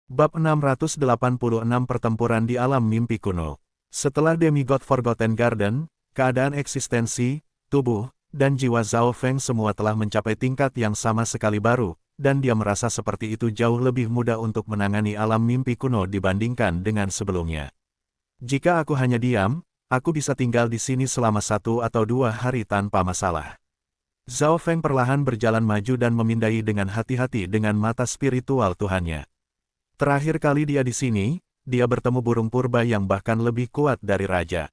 Bab 686 Pertempuran di Alam Mimpi Kuno. Setelah Demigod Forgotten Garden, keadaan eksistensi, tubuh, dan jiwa Zhao Feng semua telah mencapai tingkat yang sama sekali baru, dan dia merasa seperti itu jauh lebih mudah untuk menangani alam mimpi kuno dibandingkan dengan sebelumnya. Jika aku hanya diam, aku bisa tinggal di sini selama 1 atau 2 hari tanpa masalah. Zhao Feng perlahan berjalan maju dan memindai dengan hati-hati dengan mata spiritual Tuhannya. Terakhir kali dia di sini, dia bertemu burung purba yang bahkan lebih kuat dari raja.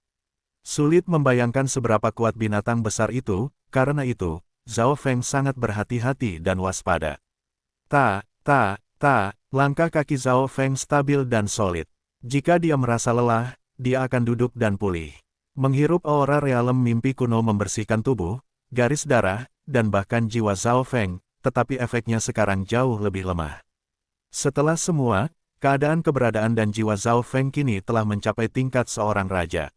Sulit membayangkan seberapa kuat binatang besar itu, karena itu, Zhao Feng sangat berhati-hati dan waspada. Langkah kaki Zhao Feng stabil dan solid. Jika dia merasa lelah, dia akan duduk dan pulih. Menghirup aura realem mimpi kuno membersihkan tubuh, garis darah, dan bahkan jiwa Zhao Feng, tetapi efeknya sekarang jauh lebih lemah. Setelah semua, keadaan keberadaan dan jiwa Zhao Feng kini telah mencapai tingkat seorang raja.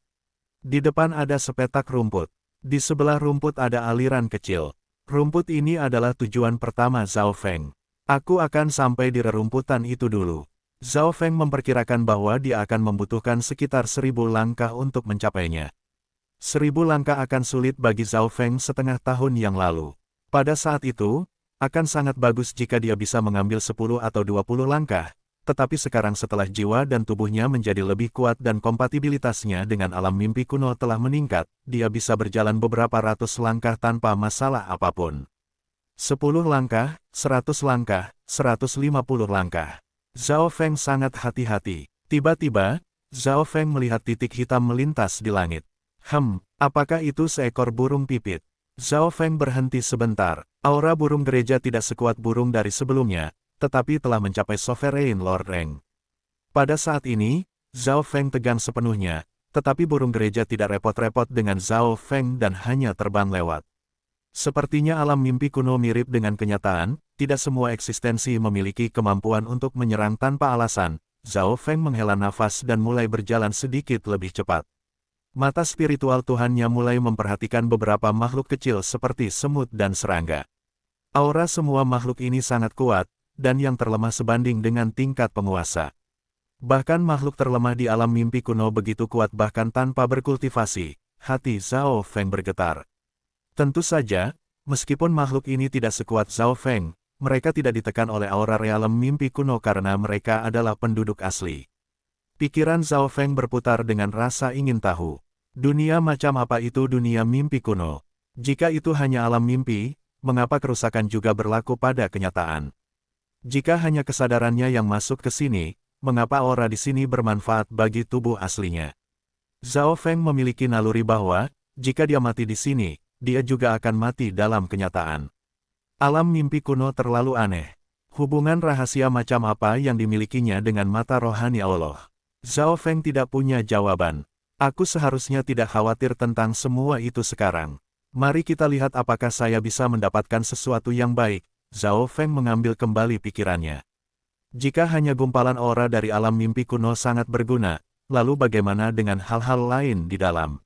Di depan ada sepetak rumput. Di sebelah rumput ada aliran kecil. Rumput ini adalah tujuan pertama Zhao Feng. Aku akan sampai di rerumputan itu dulu. Zhao Feng memperkirakan bahwa dia akan membutuhkan sekitar 1000 langkah untuk mencapainya. 1000 langkah akan sulit bagi Zhao Feng setengah tahun yang lalu. Pada saat itu, akan sangat bagus jika dia bisa mengambil 10 atau 20 langkah, tetapi sekarang setelah jiwa dan tubuhnya menjadi lebih kuat dan kompatibilitasnya dengan alam mimpi kuno telah meningkat, dia bisa berjalan beberapa ratus langkah tanpa masalah apapun. 10 langkah, 100 langkah, 150 langkah. Zhao Feng sangat hati-hati. Tiba-tiba, Zhao Feng melihat titik hitam melintas di langit. Apakah itu seekor burung pipit? Zhao Feng berhenti sebentar. Aura burung gereja tidak sekuat burung dari sebelumnya, tetapi telah mencapai Sovereign Lord rank. Pada saat ini, Zhao Feng tegang sepenuhnya, tetapi burung gereja tidak repot-repot dengan Zhao Feng dan hanya terbang lewat. Sepertinya alam mimpi kuno mirip dengan kenyataan, tidak semua eksistensi memiliki kemampuan untuk menyerang tanpa alasan. Zhao Feng menghela nafas dan mulai berjalan sedikit lebih cepat. Mata spiritual Tuhannya mulai memperhatikan beberapa makhluk kecil seperti semut dan serangga. Aura semua makhluk ini sangat kuat, dan yang terlemah sebanding dengan tingkat penguasa. Bahkan makhluk terlemah di alam mimpi kuno begitu kuat bahkan tanpa berkultivasi, hati Zhao Feng bergetar. Tentu saja, meskipun makhluk ini tidak sekuat Zhao Feng, mereka tidak ditekan oleh aura realem mimpi kuno karena mereka adalah penduduk asli. Pikiran Zhao Feng berputar dengan rasa ingin tahu. Dunia macam apa itu dunia mimpi kuno? Jika itu hanya alam mimpi, mengapa kerusakan juga berlaku pada kenyataan? Jika hanya kesadarannya yang masuk ke sini, mengapa aura di sini bermanfaat bagi tubuh aslinya? Zhao Feng memiliki naluri bahwa, jika dia mati di sini, dia juga akan mati dalam kenyataan. Alam mimpi kuno terlalu aneh. Hubungan rahasia macam apa yang dimilikinya dengan mata rohani Allah? Zhao Feng tidak punya jawaban. Aku seharusnya tidak khawatir tentang semua itu sekarang. Mari kita lihat apakah saya bisa mendapatkan sesuatu yang baik. Zhao Feng mengambil kembali pikirannya. Jika hanya gumpalan aura dari alam mimpi kuno sangat berguna, lalu bagaimana dengan hal-hal lain di dalam?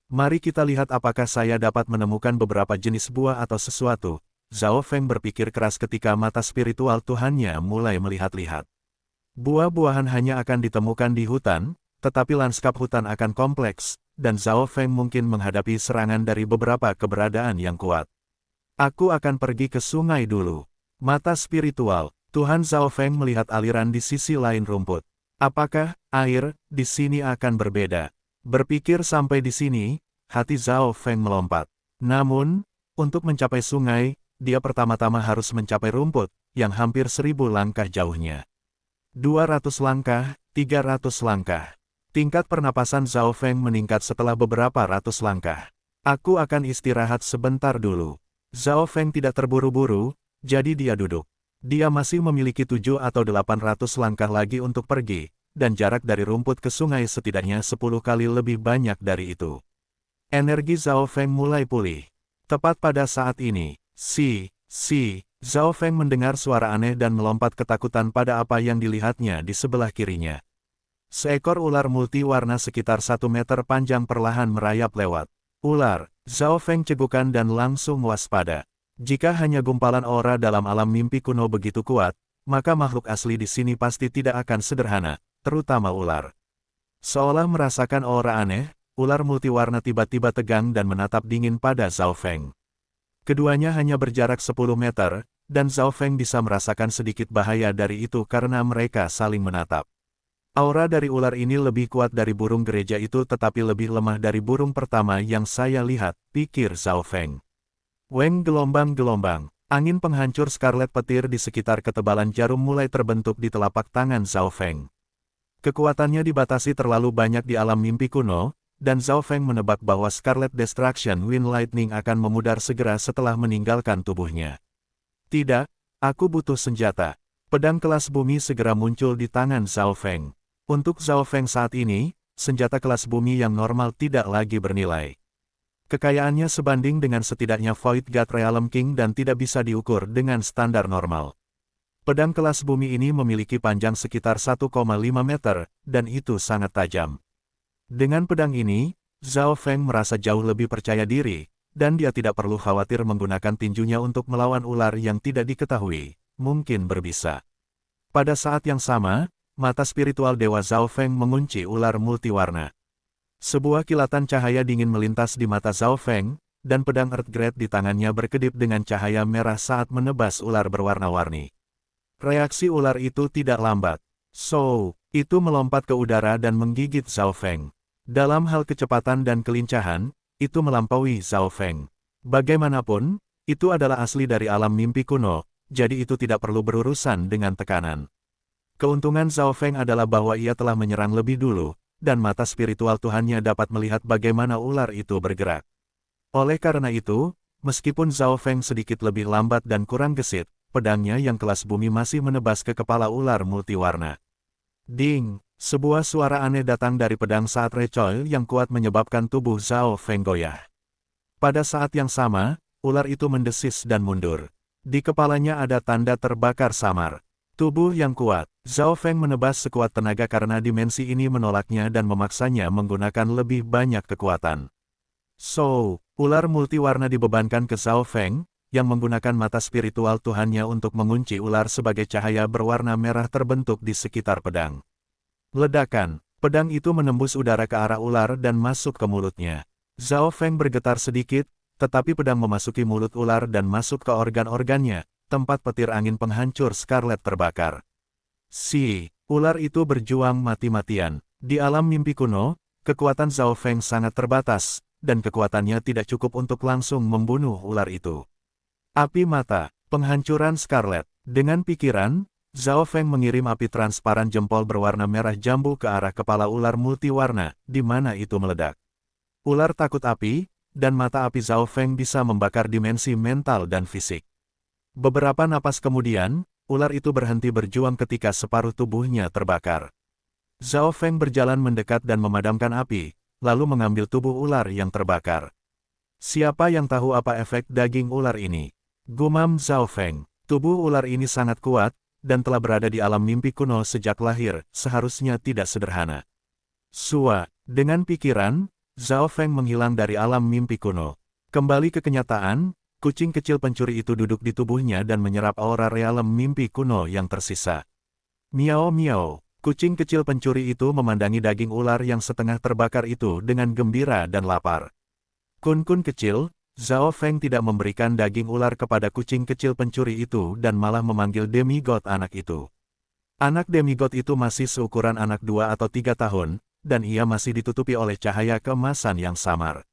Mari kita lihat apakah saya dapat menemukan beberapa jenis buah atau sesuatu. Zhao Feng berpikir keras ketika mata spiritual Tuhannya mulai melihat-lihat. Buah-buahan hanya akan ditemukan di hutan, tetapi lanskap hutan akan kompleks, dan Zhao Feng mungkin menghadapi serangan dari beberapa keberadaan yang kuat. Aku akan pergi ke sungai dulu. Mata spiritual, Tuhan Zhao Feng melihat aliran di sisi lain rumput. Apakah air di sini akan berbeda? Berpikir sampai di sini, hati Zhao Feng melompat. Namun, untuk mencapai sungai, dia pertama-tama harus mencapai rumput, yang hampir 1000 langkah jauhnya. 200 langkah, 300 langkah. Tingkat pernapasan Zhao Feng meningkat setelah beberapa ratus langkah. Aku akan istirahat sebentar dulu. Zhao Feng tidak terburu-buru, jadi dia duduk. Dia masih memiliki 7 atau 800 langkah lagi untuk pergi, dan jarak dari rumput ke sungai setidaknya 10 kali lebih banyak dari itu. Energi Zhao Feng mulai pulih. Tepat pada saat ini, Zhao Feng mendengar suara aneh dan melompat ketakutan pada apa yang dilihatnya di sebelah kirinya. Seekor ular multiwarna sekitar 1 meter panjang perlahan merayap lewat. Ular, Zhao Feng cegukan dan langsung waspada. Jika hanya gumpalan aura dalam alam mimpi kuno begitu kuat, maka makhluk asli di sini pasti tidak akan sederhana, terutama ular. Seolah merasakan aura aneh, ular multiwarna tiba-tiba tegang dan menatap dingin pada Zhao Feng. Keduanya hanya berjarak 10 meter, dan Zhao Feng bisa merasakan sedikit bahaya dari itu karena mereka saling menatap. Aura dari ular ini lebih kuat dari burung gereja itu tetapi lebih lemah dari burung pertama yang saya lihat, pikir Zhao Feng. Weng gelombang-gelombang. Angin penghancur skarlet petir di sekitar ketebalan jarum mulai terbentuk di telapak tangan Zhao Feng. Kekuatannya dibatasi terlalu banyak di alam mimpi kuno, dan Zhao Feng menebak bahwa Scarlet Destruction Wind Lightning akan memudar segera setelah meninggalkan tubuhnya. Tidak, aku butuh senjata. Pedang kelas bumi segera muncul di tangan Zhao Feng. Untuk Zhao Feng saat ini, senjata kelas bumi yang normal tidak lagi bernilai. Kekayaannya sebanding dengan setidaknya Void God Realm King dan tidak bisa diukur dengan standar normal. Pedang kelas bumi ini memiliki panjang sekitar 1,5 meter, dan itu sangat tajam. Dengan pedang ini, Zhao Feng merasa jauh lebih percaya diri, dan dia tidak perlu khawatir menggunakan tinjunya untuk melawan ular yang tidak diketahui, mungkin berbisa. Pada saat yang sama, mata spiritual Dewa Zhao Feng mengunci ular multiwarna. Sebuah kilatan cahaya dingin melintas di mata Zhao Feng, dan pedang Earth Grade di tangannya berkedip dengan cahaya merah saat menebas ular berwarna-warni. Reaksi ular itu tidak lambat. Itu melompat ke udara dan menggigit Zhao Feng. Dalam hal kecepatan dan kelincahan, itu melampaui Zhao Feng. Bagaimanapun, itu adalah asli dari alam mimpi kuno, jadi itu tidak perlu berurusan dengan tekanan. Keuntungan Zhao Feng adalah bahwa ia telah menyerang lebih dulu, dan mata spiritual Tuhannya dapat melihat bagaimana ular itu bergerak. Oleh karena itu, meskipun Zhao Feng sedikit lebih lambat dan kurang gesit, pedangnya yang kelas bumi masih menebas ke kepala ular multiwarna. Ding! Sebuah suara aneh datang dari pedang saat recoil yang kuat menyebabkan tubuh Zhao Feng goyah. Pada saat yang sama, ular itu mendesis dan mundur. Di kepalanya ada tanda terbakar samar. Tubuh yang kuat. Zhao Feng menebas sekuat tenaga karena dimensi ini menolaknya dan memaksanya menggunakan lebih banyak kekuatan. Ular multiwarna dibebankan ke Zhao Feng, yang menggunakan mata spiritual Tuhannya untuk mengunci ular sebagai cahaya berwarna merah terbentuk di sekitar pedang. Ledakan. Pedang itu menembus udara ke arah ular dan masuk ke mulutnya. Zhao Feng bergetar sedikit, tetapi pedang memasuki mulut ular dan masuk ke organ-organnya, tempat petir angin penghancur skarlet terbakar. Ular itu berjuang mati-matian. Di alam mimpi kuno, kekuatan Zhao Feng sangat terbatas, dan kekuatannya tidak cukup untuk langsung membunuh ular itu. Api mata, penghancuran skarlet. Dengan pikiran, Zhao Feng mengirim api transparan jempol berwarna merah jambu ke arah kepala ular multiwarna, di mana itu meledak. Ular takut api, dan mata api Zhao Feng bisa membakar dimensi mental dan fisik. Beberapa napas kemudian, ular itu berhenti berjuang ketika separuh tubuhnya terbakar. Zhao Feng berjalan mendekat dan memadamkan api, lalu mengambil tubuh ular yang terbakar. Siapa yang tahu apa efek daging ular ini? Gumam Zhao Feng. Tubuh ular ini sangat kuat, dan telah berada di alam mimpi kuno sejak lahir, seharusnya tidak sederhana. Dengan pikiran, Zhao Feng menghilang dari alam mimpi kuno. Kembali ke kenyataan, kucing kecil pencuri itu duduk di tubuhnya dan menyerap aura realem mimpi kuno yang tersisa. Miao miao, kucing kecil pencuri itu memandangi daging ular yang setengah terbakar itu dengan gembira dan lapar. Kun-kun kecil, Zhao Feng tidak memberikan daging ular kepada kucing kecil pencuri itu dan malah memanggil demigod anak itu. Anak demigod itu masih seukuran anak 2 atau 3 tahun, dan ia masih ditutupi oleh cahaya keemasan yang samar.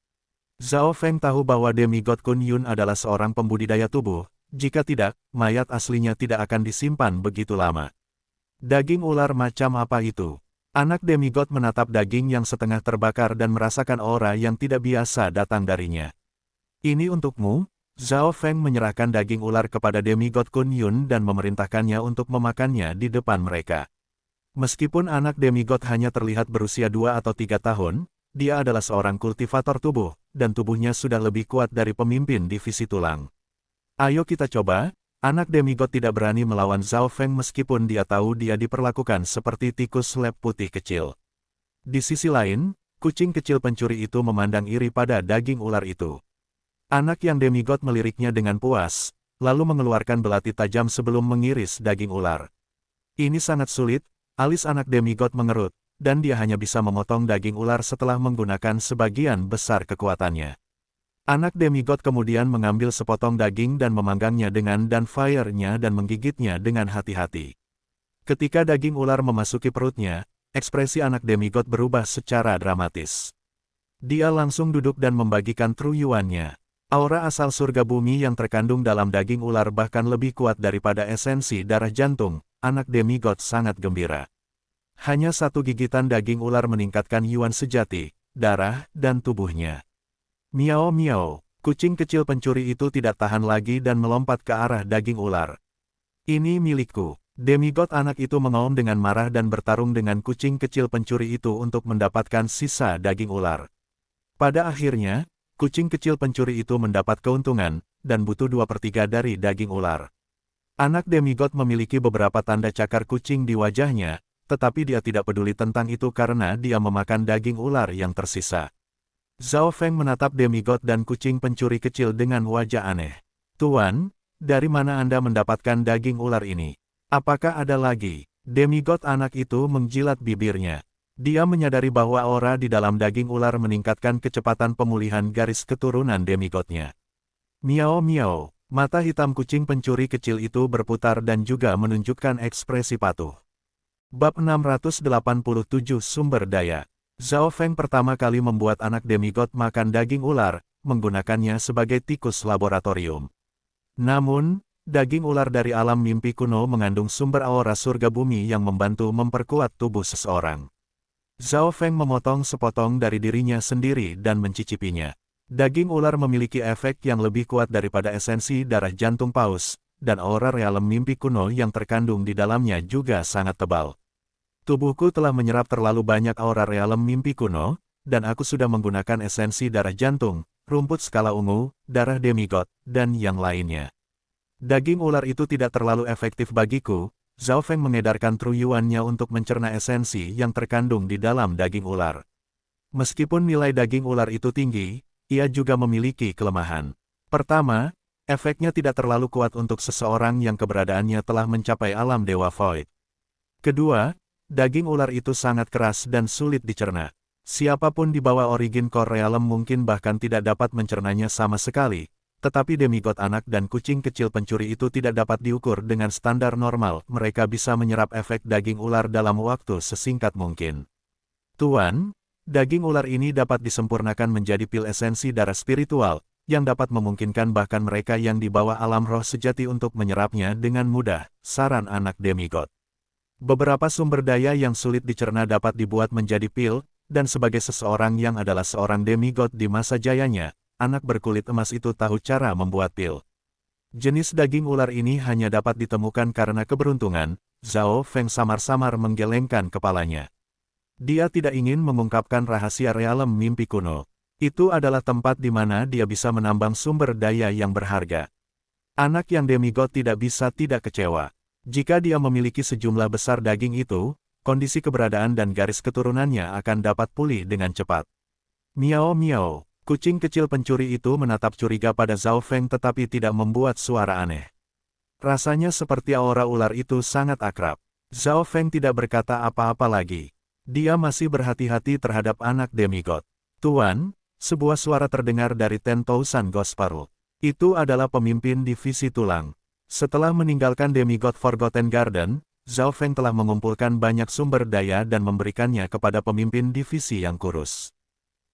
Zhao Feng tahu bahwa demigod Kun Yun adalah seorang pembudidaya tubuh, jika tidak, mayat aslinya tidak akan disimpan begitu lama. Daging ular macam apa itu? Anak demigod menatap daging yang setengah terbakar dan merasakan aura yang tidak biasa datang darinya. Ini untukmu. Zhao Feng menyerahkan daging ular kepada demigod Kun Yun dan memerintahkannya untuk memakannya di depan mereka. Meskipun anak demigod hanya terlihat berusia 2 atau 3 tahun, dia adalah seorang kultivator tubuh, dan tubuhnya sudah lebih kuat dari pemimpin divisi tulang. Ayo kita coba. Anak demigod tidak berani melawan Zhao Feng meskipun dia tahu dia diperlakukan seperti tikus lab putih kecil. Di sisi lain, kucing kecil pencuri itu memandang iri pada daging ular itu. Anak yang demigod meliriknya dengan puas, lalu mengeluarkan belati tajam sebelum mengiris daging ular. Ini sangat sulit, alis anak demigod mengerut, dan dia hanya bisa memotong daging ular setelah menggunakan sebagian besar kekuatannya. Anak demigod kemudian mengambil sepotong daging dan memanggangnya dengan fire-nya dan menggigitnya dengan hati-hati. Ketika daging ular memasuki perutnya, ekspresi anak demigod berubah secara dramatis. Dia langsung duduk dan membagikan truyuannya. Aura asal surga bumi yang terkandung dalam daging ular bahkan lebih kuat daripada esensi darah jantung. Anak demigod sangat gembira. Hanya satu gigitan daging ular meningkatkan yuan sejati, darah, dan tubuhnya. Miao miao, kucing kecil pencuri itu tidak tahan lagi dan melompat ke arah daging ular. Ini milikku. Demigod anak itu mengaum dengan marah dan bertarung dengan kucing kecil pencuri itu untuk mendapatkan sisa daging ular. Pada akhirnya, kucing kecil pencuri itu mendapat keuntungan, dan butuh 2/3 dari daging ular. Anak demigod memiliki beberapa tanda cakar kucing di wajahnya, tetapi dia tidak peduli tentang itu karena dia memakan daging ular yang tersisa. Zhao Feng menatap demigod dan kucing pencuri kecil dengan wajah aneh. Tuan, dari mana Anda mendapatkan daging ular ini? Apakah ada lagi? Demigod anak itu menjilat bibirnya. Dia menyadari bahwa aura di dalam daging ular meningkatkan kecepatan pemulihan garis keturunan demigodnya. Miao miao, mata hitam kucing pencuri kecil itu berputar dan juga menunjukkan ekspresi patuh. Bab 687 Sumber Daya. Zhao Feng pertama kali membuat anak demigod makan daging ular, menggunakannya sebagai tikus laboratorium. Namun, daging ular dari alam mimpi kuno mengandung sumber aura surga bumi yang membantu memperkuat tubuh seseorang. Zhao Feng memotong sepotong dari dirinya sendiri dan mencicipinya. Daging ular memiliki efek yang lebih kuat daripada esensi darah jantung paus, dan aura realem mimpi kuno yang terkandung di dalamnya juga sangat tebal. Tubuhku telah menyerap terlalu banyak aura realem mimpi kuno, dan aku sudah menggunakan esensi darah jantung, rumput skala ungu, darah demigod, dan yang lainnya. Daging ular itu tidak terlalu efektif bagiku. Zhao Feng mengedarkan truyuannya untuk mencerna esensi yang terkandung di dalam daging ular. Meskipun nilai daging ular itu tinggi, ia juga memiliki kelemahan. Pertama, efeknya tidak terlalu kuat untuk seseorang yang keberadaannya telah mencapai alam Dewa Void. Kedua, daging ular itu sangat keras dan sulit dicerna. Siapapun di bawah Origin Core Realm mungkin bahkan tidak dapat mencernanya sama sekali. Tetapi demigod anak dan kucing kecil pencuri itu tidak dapat diukur dengan standar normal. Mereka bisa menyerap efek daging ular dalam waktu sesingkat mungkin. Tuan, daging ular ini dapat disempurnakan menjadi pil esensi darah spiritual, yang dapat memungkinkan bahkan mereka yang di bawah alam roh sejati untuk menyerapnya dengan mudah, saran anak demigod. Beberapa sumber daya yang sulit dicerna dapat dibuat menjadi pil, dan sebagai seseorang yang adalah seorang demigod di masa jayanya, anak berkulit emas itu tahu cara membuat pil. Jenis daging ular ini hanya dapat ditemukan karena keberuntungan. Zhao Feng samar-samar menggelengkan kepalanya. Dia tidak ingin mengungkapkan rahasia realem mimpi kuno. Itu adalah tempat di mana dia bisa menambang sumber daya yang berharga. Anak yang demigod tidak bisa tidak kecewa. Jika dia memiliki sejumlah besar daging itu, kondisi keberadaan dan garis keturunannya akan dapat pulih dengan cepat. Miao miao. Kucing kecil pencuri itu menatap curiga pada Zhao Feng tetapi tidak membuat suara aneh. Rasanya seperti aura ular itu sangat akrab. Zhao Feng tidak berkata apa-apa lagi. Dia masih berhati-hati terhadap anak demigod. Tuan, sebuah suara terdengar dari 10,000 Gospel. Itu adalah pemimpin divisi tulang. Setelah meninggalkan demigod Forgotten Garden, Zhao Feng telah mengumpulkan banyak sumber daya dan memberikannya kepada pemimpin divisi yang kurus.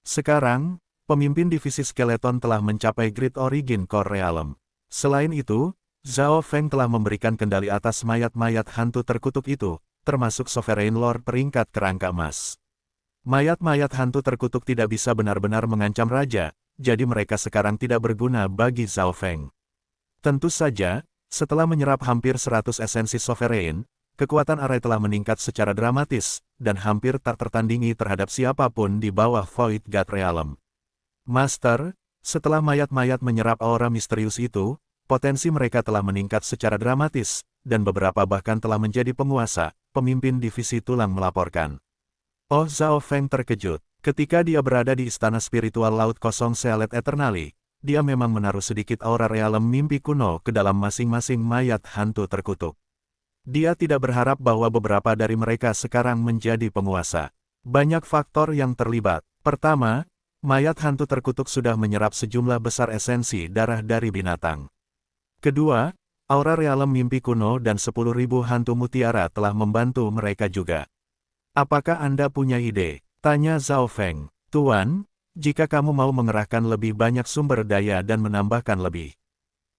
Sekarang, pemimpin divisi skeleton telah mencapai Great Origin Core Realm. Selain itu, Zhao Feng telah memberikan kendali atas mayat-mayat hantu terkutuk itu, termasuk Sovereign Lord peringkat kerangka emas. Mayat-mayat hantu terkutuk tidak bisa benar-benar mengancam raja, jadi mereka sekarang tidak berguna bagi Zhao Feng. Tentu saja, setelah menyerap hampir 100 esensi Sovereign, kekuatan Array telah meningkat secara dramatis, dan hampir tak tertandingi terhadap siapapun di bawah Void God Realm. Master, setelah mayat-mayat menyerap aura misterius itu, potensi mereka telah meningkat secara dramatis, dan beberapa bahkan telah menjadi penguasa, pemimpin divisi tulang melaporkan. Oh, Zhao Feng terkejut. Ketika dia berada di istana spiritual Laut Kosong Sealet Eternally, dia memang menaruh sedikit aura realem mimpi kuno ke dalam masing-masing mayat hantu terkutuk. Dia tidak berharap bahwa beberapa dari mereka sekarang menjadi penguasa. Banyak faktor yang terlibat. Pertama, mayat hantu terkutuk sudah menyerap sejumlah besar esensi darah dari binatang. Kedua, aura realem mimpi kuno dan 10.000 hantu mutiara telah membantu mereka juga. Apakah Anda punya ide? Tanya Zhao Feng. Tuan, jika kamu mau mengerahkan lebih banyak sumber daya dan menambahkan lebih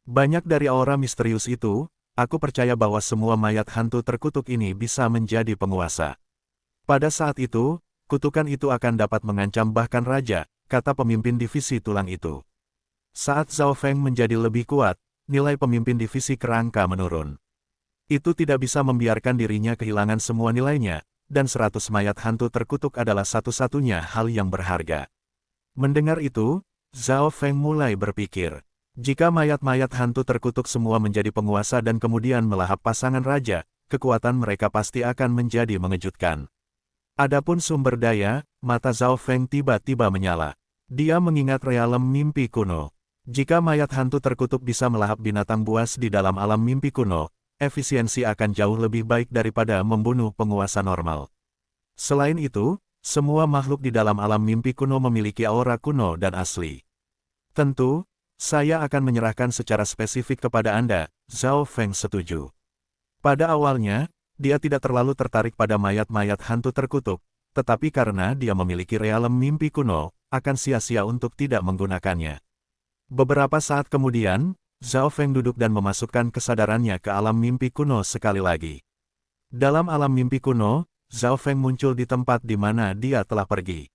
banyak dari aura misterius itu, aku percaya bahwa semua mayat hantu terkutuk ini bisa menjadi penguasa. Pada saat itu, kutukan itu akan dapat mengancam bahkan raja, kata pemimpin divisi tulang itu. Saat Zhao Feng menjadi lebih kuat, nilai pemimpin divisi kerangka menurun. Itu tidak bisa membiarkan dirinya kehilangan semua nilainya, dan 100 mayat hantu terkutuk adalah satu-satunya hal yang berharga. Mendengar itu, Zhao Feng mulai berpikir. Jika mayat-mayat hantu terkutuk semua menjadi penguasa dan kemudian melahap pasangan raja, kekuatan mereka pasti akan menjadi mengejutkan. Adapun sumber daya, mata Zhao Feng tiba-tiba menyala. Dia mengingat realem mimpi kuno. Jika mayat hantu terkutuk bisa melahap binatang buas di dalam alam mimpi kuno, efisiensi akan jauh lebih baik daripada membunuh penguasa normal. Selain itu, semua makhluk di dalam alam mimpi kuno memiliki aura kuno dan asli. Tentu, saya akan menyerahkan secara spesifik kepada Anda, Zhao Feng setuju. Pada awalnya, dia tidak terlalu tertarik pada mayat-mayat hantu terkutuk, tetapi karena dia memiliki realem mimpi kuno, akan sia-sia untuk tidak menggunakannya. Beberapa saat kemudian, Zhao Feng duduk dan memasukkan kesadarannya ke alam mimpi kuno sekali lagi. Dalam alam mimpi kuno, Zhao Feng muncul di tempat di mana dia telah pergi.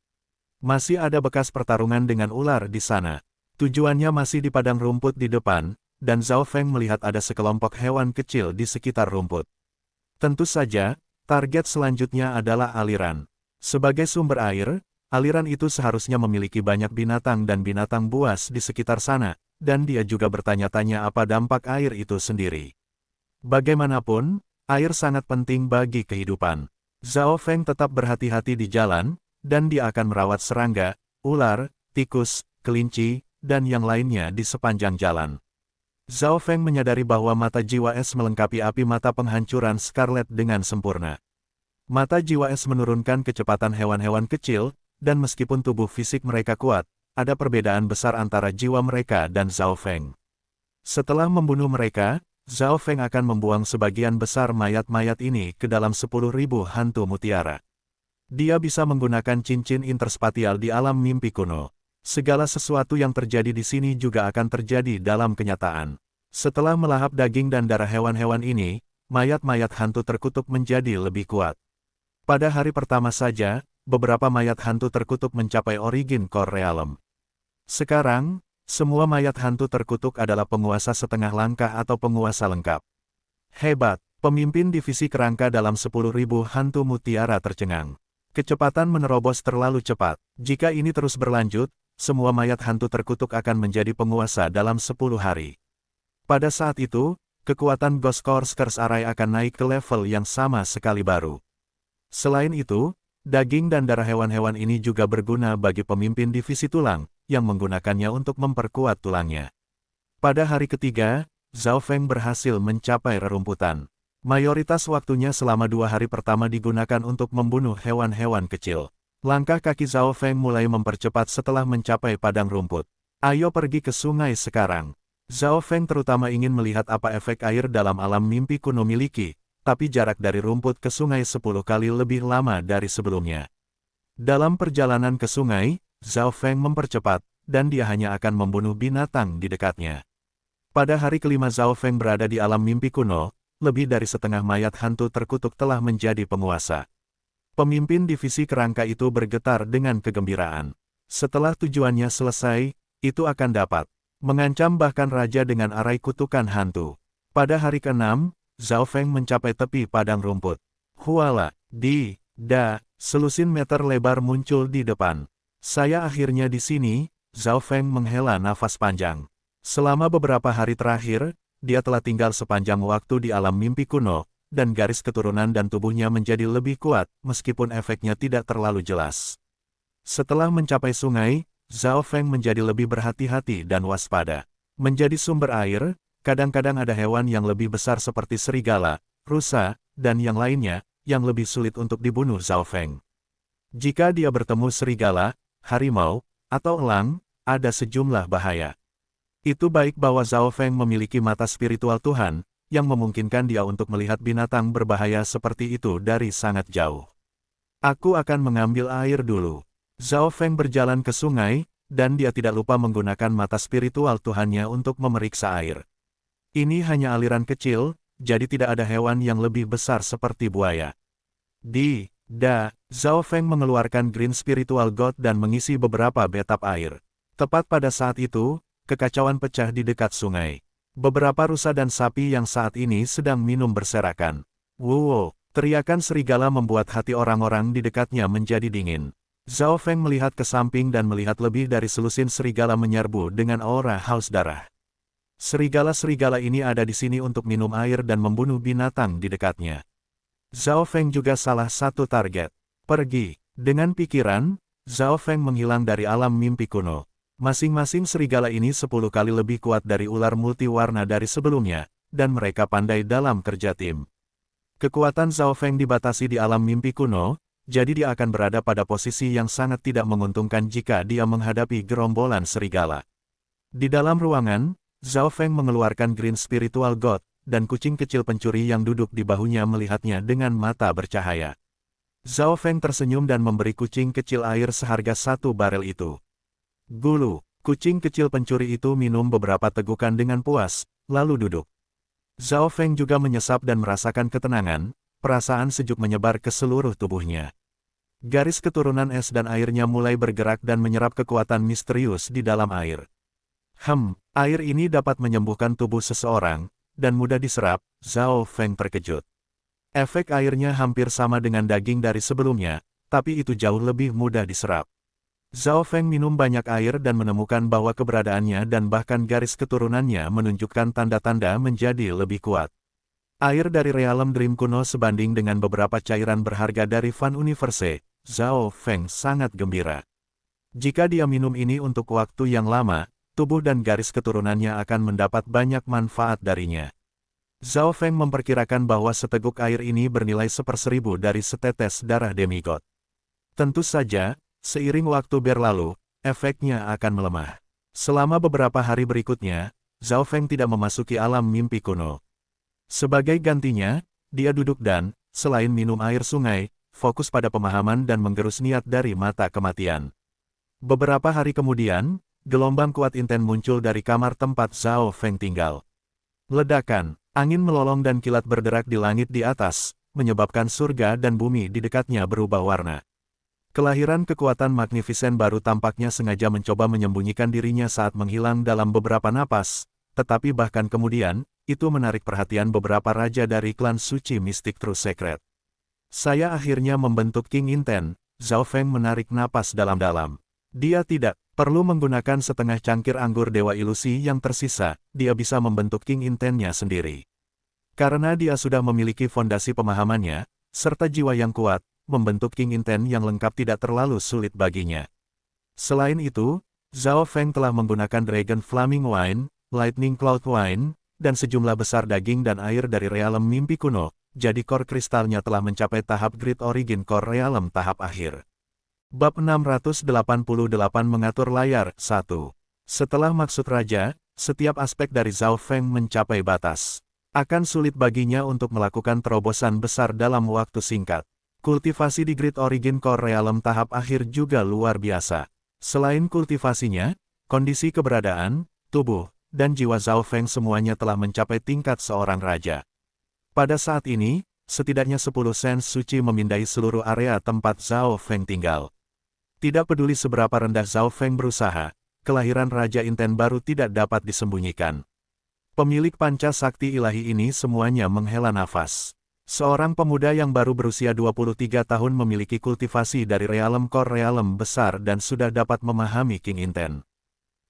Masih ada bekas pertarungan dengan ular di sana. Tujuannya masih di padang rumput di depan, dan Zhao Feng melihat ada sekelompok hewan kecil di sekitar rumput. Tentu saja, target selanjutnya adalah aliran. Sebagai sumber air, aliran itu seharusnya memiliki banyak binatang dan binatang buas di sekitar sana, dan dia juga bertanya-tanya apa dampak air itu sendiri. Bagaimanapun, air sangat penting bagi kehidupan. Zhao Feng tetap berhati-hati di jalan, dan dia akan merawat serangga, ular, tikus, kelinci, dan yang lainnya di sepanjang jalan. Zhao Feng menyadari bahwa mata jiwa es melengkapi api mata penghancuran Scarlet dengan sempurna. Mata jiwa es menurunkan kecepatan hewan-hewan kecil, dan meskipun tubuh fisik mereka kuat, ada perbedaan besar antara jiwa mereka dan Zhao Feng. Setelah membunuh mereka, Zhao Feng akan membuang sebagian besar mayat-mayat ini ke dalam 10.000 hantu mutiara. Dia bisa menggunakan cincin interspatial di alam mimpi kuno. Segala sesuatu yang terjadi di sini juga akan terjadi dalam kenyataan. Setelah melahap daging dan darah hewan-hewan ini, mayat-mayat hantu terkutuk menjadi lebih kuat. Pada hari pertama saja, beberapa mayat hantu terkutuk mencapai origin core realem. Sekarang, semua mayat hantu terkutuk adalah penguasa setengah langkah atau penguasa lengkap. Hebat, pemimpin divisi kerangka dalam 10.000 hantu mutiara tercengang. Kecepatan menerobos terlalu cepat. Jika ini terus berlanjut, semua mayat hantu terkutuk akan menjadi penguasa dalam 10 hari. Pada saat itu, kekuatan Ghost Core Curse Array akan naik ke level yang sama sekali baru. Selain itu, daging dan darah hewan-hewan ini juga berguna bagi pemimpin divisi tulang, yang menggunakannya untuk memperkuat tulangnya. Pada hari ketiga, Zhao Feng berhasil mencapai rerumputan. Mayoritas waktunya selama 2 hari pertama digunakan untuk membunuh hewan-hewan kecil. Langkah kaki Zhao Feng mulai mempercepat setelah mencapai padang rumput. Ayo pergi ke sungai sekarang. Zhao Feng terutama ingin melihat apa efek air dalam alam mimpi kuno miliki, tapi jarak dari rumput ke sungai 10 kali lebih lama dari sebelumnya. Dalam perjalanan ke sungai, Zhao Feng mempercepat, dan dia hanya akan membunuh binatang di dekatnya. Pada hari kelima Zhao Feng berada di alam mimpi kuno, lebih dari setengah mayat hantu terkutuk telah menjadi penguasa. Pemimpin divisi kerangka itu bergetar dengan kegembiraan. Setelah tujuannya selesai, itu akan dapat mengancam bahkan raja dengan arai kutukan hantu. Pada hari ke-6, Zhao Feng mencapai tepi padang rumput. Huala, selusin meter lebar muncul di depan. Saya akhirnya di sini, Zhao Feng menghela nafas panjang. Selama beberapa hari terakhir, dia telah tinggal sepanjang waktu di alam mimpi kuno, dan garis keturunan dan tubuhnya menjadi lebih kuat, meskipun efeknya tidak terlalu jelas. Setelah mencapai sungai, Zhao Feng menjadi lebih berhati-hati dan waspada. Menjadi sumber air, kadang-kadang ada hewan yang lebih besar seperti serigala, rusa, dan yang lainnya, yang lebih sulit untuk dibunuh Zhao Feng. Jika dia bertemu serigala, harimau, atau elang, ada sejumlah bahaya. Itu baik bahwa Zhao Feng memiliki mata spiritual Tuhan, yang memungkinkan dia untuk melihat binatang berbahaya seperti itu dari sangat jauh. Aku akan mengambil air dulu. Zhao Feng berjalan ke sungai, dan dia tidak lupa menggunakan mata spiritual Tuhannya untuk memeriksa air. Ini hanya aliran kecil, jadi tidak ada hewan yang lebih besar seperti buaya. Zhao Feng mengeluarkan Green Spiritual God dan mengisi beberapa bathtub air. Tepat pada saat itu, kekacauan pecah di dekat sungai. Beberapa rusa dan sapi yang saat ini sedang minum berserakan. Wow! Teriakan serigala membuat hati orang-orang di dekatnya menjadi dingin. Zhao Feng melihat ke samping dan melihat lebih dari selusin serigala menyerbu dengan aura haus darah. Serigala-serigala ini ada di sini untuk minum air dan membunuh binatang di dekatnya. Zhao Feng juga salah satu target. Pergi. Dengan pikiran, Zhao Feng menghilang dari alam mimpi kuno. Masing-masing serigala ini 10 kali lebih kuat dari ular multiwarna dari sebelumnya, dan mereka pandai dalam kerja tim. Kekuatan Zhao Feng dibatasi di alam mimpi kuno, jadi dia akan berada pada posisi yang sangat tidak menguntungkan jika dia menghadapi gerombolan serigala. Di dalam ruangan, Zhao Feng mengeluarkan Green Spiritual God, dan kucing kecil pencuri yang duduk di bahunya melihatnya dengan mata bercahaya. Zhao Feng tersenyum dan memberi kucing kecil air seharga 1 barel itu. Gulu, kucing kecil pencuri itu minum beberapa tegukan dengan puas, lalu duduk. Zhao Feng juga menyesap dan merasakan ketenangan, perasaan sejuk menyebar ke seluruh tubuhnya. Garis keturunan es dan airnya mulai bergerak dan menyerap kekuatan misterius di dalam air. Air ini dapat menyembuhkan tubuh seseorang, dan mudah diserap, Zhao Feng terkejut. Efek airnya hampir sama dengan daging dari sebelumnya, tapi itu jauh lebih mudah diserap. Zhao Feng minum banyak air dan menemukan bahwa keberadaannya dan bahkan garis keturunannya menunjukkan tanda-tanda menjadi lebih kuat. Air dari Realm Dream kuno sebanding dengan beberapa cairan berharga dari Fun Universe, Zhao Feng sangat gembira. Jika dia minum ini untuk waktu yang lama, tubuh dan garis keturunannya akan mendapat banyak manfaat darinya. Zhao Feng memperkirakan bahwa seteguk air ini bernilai 1/1000 dari setetes darah demigod. Tentu saja, seiring waktu berlalu, efeknya akan melemah. Selama beberapa hari berikutnya, Zhao Feng tidak memasuki alam mimpi kuno. Sebagai gantinya, dia duduk dan, selain minum air sungai, fokus pada pemahaman dan menggerus niat dari mata kematian. Beberapa hari kemudian, gelombang kuat inten muncul dari kamar tempat Zhao Feng tinggal. Ledakan, angin melolong dan kilat berderak di langit di atas, menyebabkan surga dan bumi di dekatnya berubah warna. Kelahiran kekuatan Magnificent baru tampaknya sengaja mencoba menyembunyikan dirinya saat menghilang dalam beberapa napas, tetapi bahkan kemudian, itu menarik perhatian beberapa raja dari klan suci Mystic True Secret. Saya akhirnya membentuk King Inten, Zhao Feng menarik napas dalam-dalam. Dia tidak perlu menggunakan setengah cangkir anggur dewa ilusi yang tersisa, dia bisa membentuk King Intennya sendiri. Karena dia sudah memiliki fondasi pemahamannya, serta jiwa yang kuat, membentuk King Inten yang lengkap tidak terlalu sulit baginya. Selain itu, Zhao Feng telah menggunakan Dragon Flaming Wine, Lightning Cloud Wine, dan sejumlah besar daging dan air dari Realm Mimpi Kuno, jadi core kristalnya telah mencapai tahap Great Origin Core Realm tahap akhir. Bab 688 mengatur layar 1. Setelah maksud raja, setiap aspek dari Zhao Feng mencapai batas. Akan sulit baginya untuk melakukan terobosan besar dalam waktu singkat. Kultivasi di Great Origin Core Realm tahap akhir juga luar biasa. Selain kultivasinya, kondisi keberadaan, tubuh, dan jiwa Zhao Feng semuanya telah mencapai tingkat seorang raja. Pada saat ini, setidaknya 10 sens suci memindai seluruh area tempat Zhao Feng tinggal. Tidak peduli seberapa rendah Zhao Feng berusaha, kelahiran Raja Inten baru tidak dapat disembunyikan. Pemilik panca sakti ilahi ini semuanya menghela nafas. Seorang pemuda yang baru berusia 23 tahun memiliki kultivasi dari Realm Core Realm besar dan sudah dapat memahami King Inten.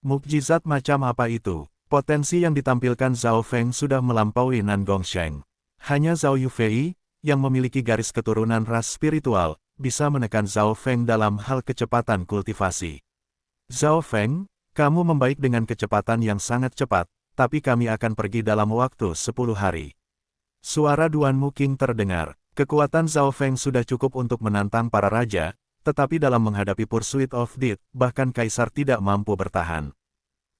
Mukjizat macam apa itu? Potensi yang ditampilkan Zhao Feng sudah melampaui Nan Gongsheng. Hanya Zhao Yufei, yang memiliki garis keturunan ras spiritual, bisa menekan Zhao Feng dalam hal kecepatan kultivasi. Zhao Feng, kamu membaik dengan kecepatan yang sangat cepat, tapi kami akan pergi dalam waktu 10 hari. Suara Duan Muking terdengar. Kekuatan Zhao Feng sudah cukup untuk menantang para raja, tetapi dalam menghadapi Pursuit of Death, bahkan Kaisar tidak mampu bertahan.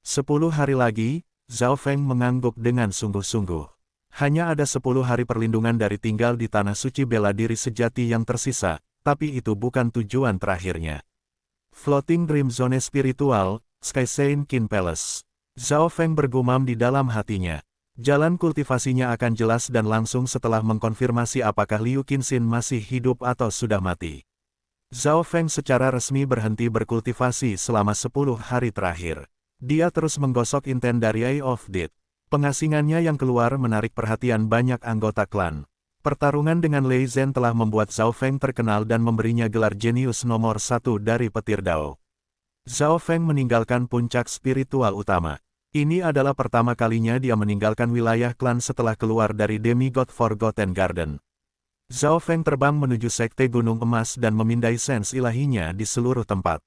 10 hari lagi, Zhao Feng mengangguk dengan sungguh-sungguh. Hanya ada 10 hari perlindungan dari tinggal di tanah suci bela diri sejati yang tersisa, tapi itu bukan tujuan terakhirnya. Floating Dream Zone Spiritual, Sky Saint Kin Palace. Zhao Feng bergumam di dalam hatinya. Jalan kultivasinya akan jelas dan langsung setelah mengkonfirmasi apakah Liu Qinxin masih hidup atau sudah mati. Zhao Feng secara resmi berhenti berkultivasi selama 10 hari terakhir. Dia terus menggosok inten dari Eye of Death. Pengasingannya yang keluar menarik perhatian banyak anggota klan. Pertarungan dengan Lei Zhen telah membuat Zhao Feng terkenal dan memberinya gelar jenius nomor 1 dari petir Dao. Zhao Feng meninggalkan puncak spiritual utama. Ini adalah pertama kalinya dia meninggalkan wilayah klan setelah keluar dari Demigod Forgotten Garden. Zhao Feng terbang menuju Sekte Gunung Emas dan memindai sens ilahinya di seluruh tempat.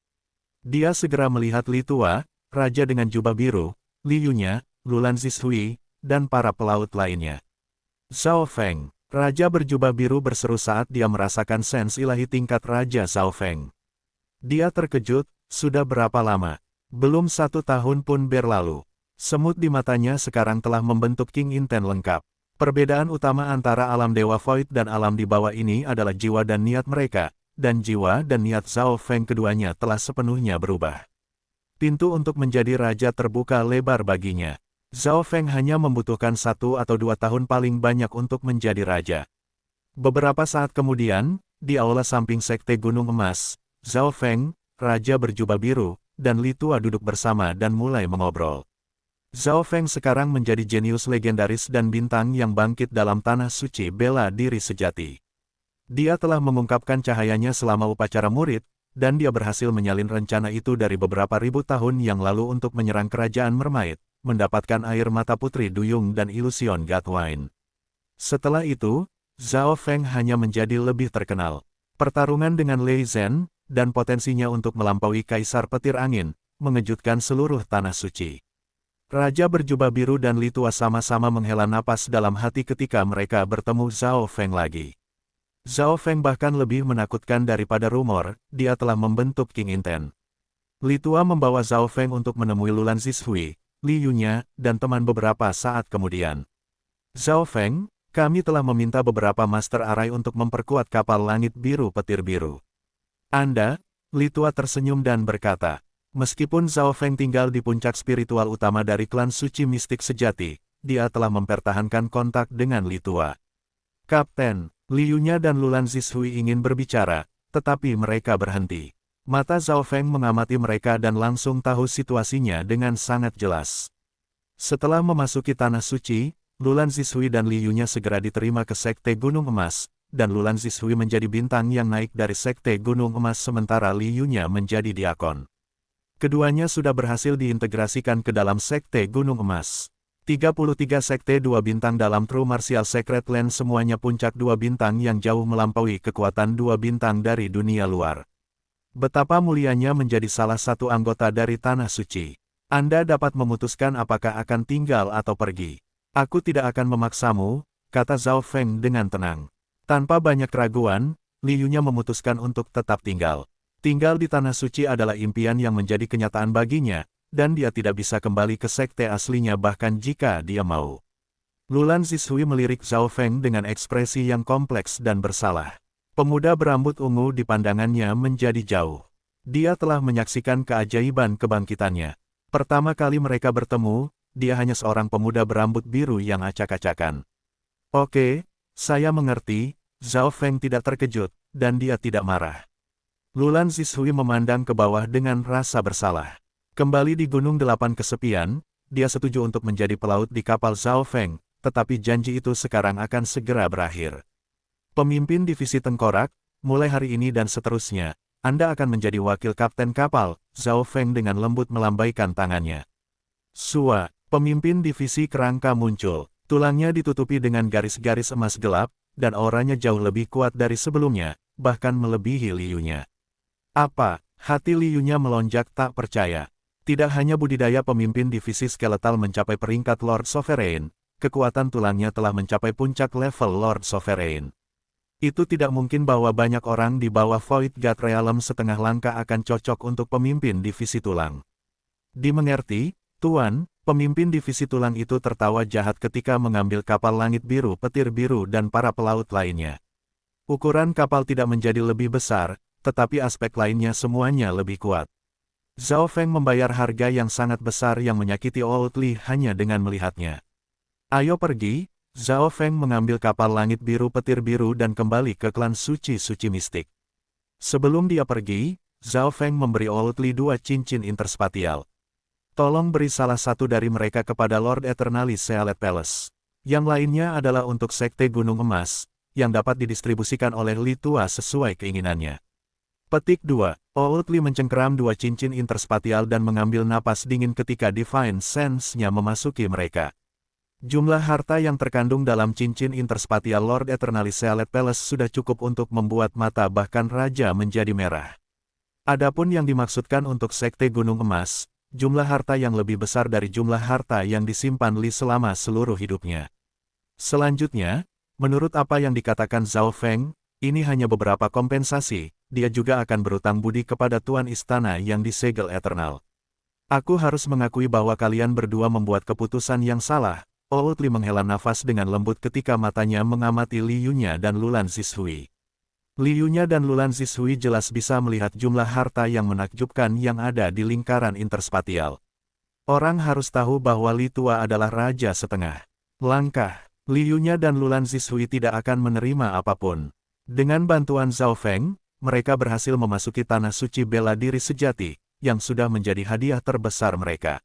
Dia segera melihat Li Tua, raja dengan jubah biru, Li Yunya, Lulan Zishui, dan para pelaut lainnya. Zhao Feng, raja berjubah biru berseru saat dia merasakan sens ilahi tingkat Raja Zhao Feng. Dia terkejut, sudah berapa lama? Belum 1 tahun pun berlalu. Semut di matanya sekarang telah membentuk King Inten lengkap. Perbedaan utama antara alam Dewa Void dan alam di bawah ini adalah jiwa dan niat mereka, dan jiwa dan niat Zhao Feng keduanya telah sepenuhnya berubah. Pintu untuk menjadi raja terbuka lebar baginya. Zhao Feng hanya membutuhkan 1 atau 2 tahun paling banyak untuk menjadi raja. Beberapa saat kemudian, di aula samping Sekte Gunung Emas, Zhao Feng, raja berjubah biru, dan Li Tua duduk bersama dan mulai mengobrol. Zhao Feng sekarang menjadi jenius legendaris dan bintang yang bangkit dalam tanah suci bela diri sejati. Dia telah mengungkapkan cahayanya selama upacara murid, dan dia berhasil menyalin rencana itu dari beberapa ribu tahun yang lalu untuk menyerang kerajaan Mermaid, mendapatkan air mata putri duyung dan ilusion Godwine. Setelah itu, Zhao Feng hanya menjadi lebih terkenal. Pertarungan dengan Lei Zhen, dan potensinya untuk melampaui Kaisar Petir Angin, mengejutkan seluruh tanah suci. Raja berjubah biru dan Li Tua sama-sama menghela napas dalam hati ketika mereka bertemu Zhao Feng lagi. Zhao Feng bahkan lebih menakutkan daripada rumor, dia telah membentuk King Inten. Li Tua membawa Zhao Feng untuk menemui Lulan Zishui, Li Yunya, dan teman beberapa saat kemudian. Zhao Feng, kami telah meminta beberapa Master Arai untuk memperkuat kapal langit biru petir biru. Anda? Li Tua tersenyum dan berkata, meskipun Zhao Feng tinggal di puncak spiritual utama dari klan suci mistik sejati, dia telah mempertahankan kontak dengan Li Tua. Kapten, Li Yunya dan Lulan Zishui ingin berbicara, tetapi mereka berhenti. Mata Zhao Feng mengamati mereka dan langsung tahu situasinya dengan sangat jelas. Setelah memasuki tanah suci, Lulan Zishui dan Li Yunya segera diterima ke Sekte Gunung Emas, dan Lulan Zishui menjadi bintang yang naik dari Sekte Gunung Emas sementara Li Yunya menjadi diakon. Keduanya sudah berhasil diintegrasikan ke dalam Sekte Gunung Emas. 33 Sekte 2 bintang dalam True Martial Secret Land semuanya puncak 2 bintang yang jauh melampaui kekuatan 2 bintang dari dunia luar. Betapa mulianya menjadi salah satu anggota dari Tanah Suci. Anda dapat memutuskan apakah akan tinggal atau pergi. Aku tidak akan memaksamu, kata Zhao Feng dengan tenang. Tanpa banyak keraguan, Li Yunya memutuskan untuk tetap tinggal. Tinggal di Tanah Suci adalah impian yang menjadi kenyataan baginya, dan dia tidak bisa kembali ke sekte aslinya bahkan jika dia mau. Lulan Zishui melirik Zhao Feng dengan ekspresi yang kompleks dan bersalah. Pemuda berambut ungu di pandangannya menjadi jauh. Dia telah menyaksikan keajaiban kebangkitannya. Pertama kali mereka bertemu, dia hanya seorang pemuda berambut biru yang acak-acakan. Oke, saya mengerti, Zhao Feng tidak terkejut, dan dia tidak marah. Lulan Zishui memandang ke bawah dengan rasa bersalah. Kembali di Gunung Delapan Kesepian, dia setuju untuk menjadi pelaut di kapal Zhao Feng, tetapi janji itu sekarang akan segera berakhir. Pemimpin divisi tengkorak, mulai hari ini dan seterusnya, Anda akan menjadi wakil kapten kapal, Zhao Feng dengan lembut melambaikan tangannya. Sua, pemimpin divisi kerangka muncul, tulangnya ditutupi dengan garis-garis emas gelap, dan auranya jauh lebih kuat dari sebelumnya, bahkan melebihi Li Yunya. Apa, Hati Liu-nya melonjak tak percaya. Tidak hanya budidaya pemimpin divisi skeletal mencapai peringkat Lord Sovereign, kekuatan tulangnya telah mencapai puncak level Lord Sovereign. Itu tidak mungkin bahwa banyak orang di bawah Void God Realm setengah langkah akan cocok untuk pemimpin divisi tulang. Dimengerti, Tuan, pemimpin divisi tulang itu tertawa jahat ketika mengambil kapal langit biru, petir biru dan para pelaut lainnya. Ukuran kapal tidak menjadi lebih besar, tetapi aspek lainnya semuanya lebih kuat. Zhao Feng membayar harga yang sangat besar yang menyakiti Old Li hanya dengan melihatnya. Ayo pergi, Zhao Feng mengambil kapal langit biru petir biru dan kembali ke klan suci-suci mistik. Sebelum dia pergi, Zhao Feng memberi Old Li 2 cincin interspatial. Tolong beri salah satu dari mereka kepada Lord Eternalis Sealet Palace. Yang lainnya adalah untuk Sekte Gunung Emas, yang dapat didistribusikan oleh Li Tua sesuai keinginannya. Petik 2. Old Li mencengkeram 2 cincin interspatial dan mengambil napas dingin ketika Divine Sense-nya memasuki mereka. Jumlah harta yang terkandung dalam cincin interspatial Lord Eternalis Sealet Palace sudah cukup untuk membuat mata bahkan raja menjadi merah. Adapun yang dimaksudkan untuk Sekte Gunung Emas, jumlah harta yang lebih besar dari jumlah harta yang disimpan Li selama seluruh hidupnya. Selanjutnya, menurut apa yang dikatakan Zhao Feng, ini hanya beberapa kompensasi, dia juga akan berutang budi kepada Tuan Istana yang disegel Eternal. Aku harus mengakui bahwa kalian berdua membuat keputusan yang salah. Old Li menghela nafas dengan lembut ketika matanya mengamati Liu-nya dan Lulan Zishui. Liu-nya dan Lulan Zishui jelas bisa melihat jumlah harta yang menakjubkan yang ada di lingkaran interspatial. Orang harus tahu bahwa Li Tua adalah raja setengah langkah. Liu-nya dan Lulan Zishui tidak akan menerima apapun. Dengan bantuan Zhao Feng, mereka berhasil memasuki tanah suci bela diri sejati, yang sudah menjadi hadiah terbesar mereka.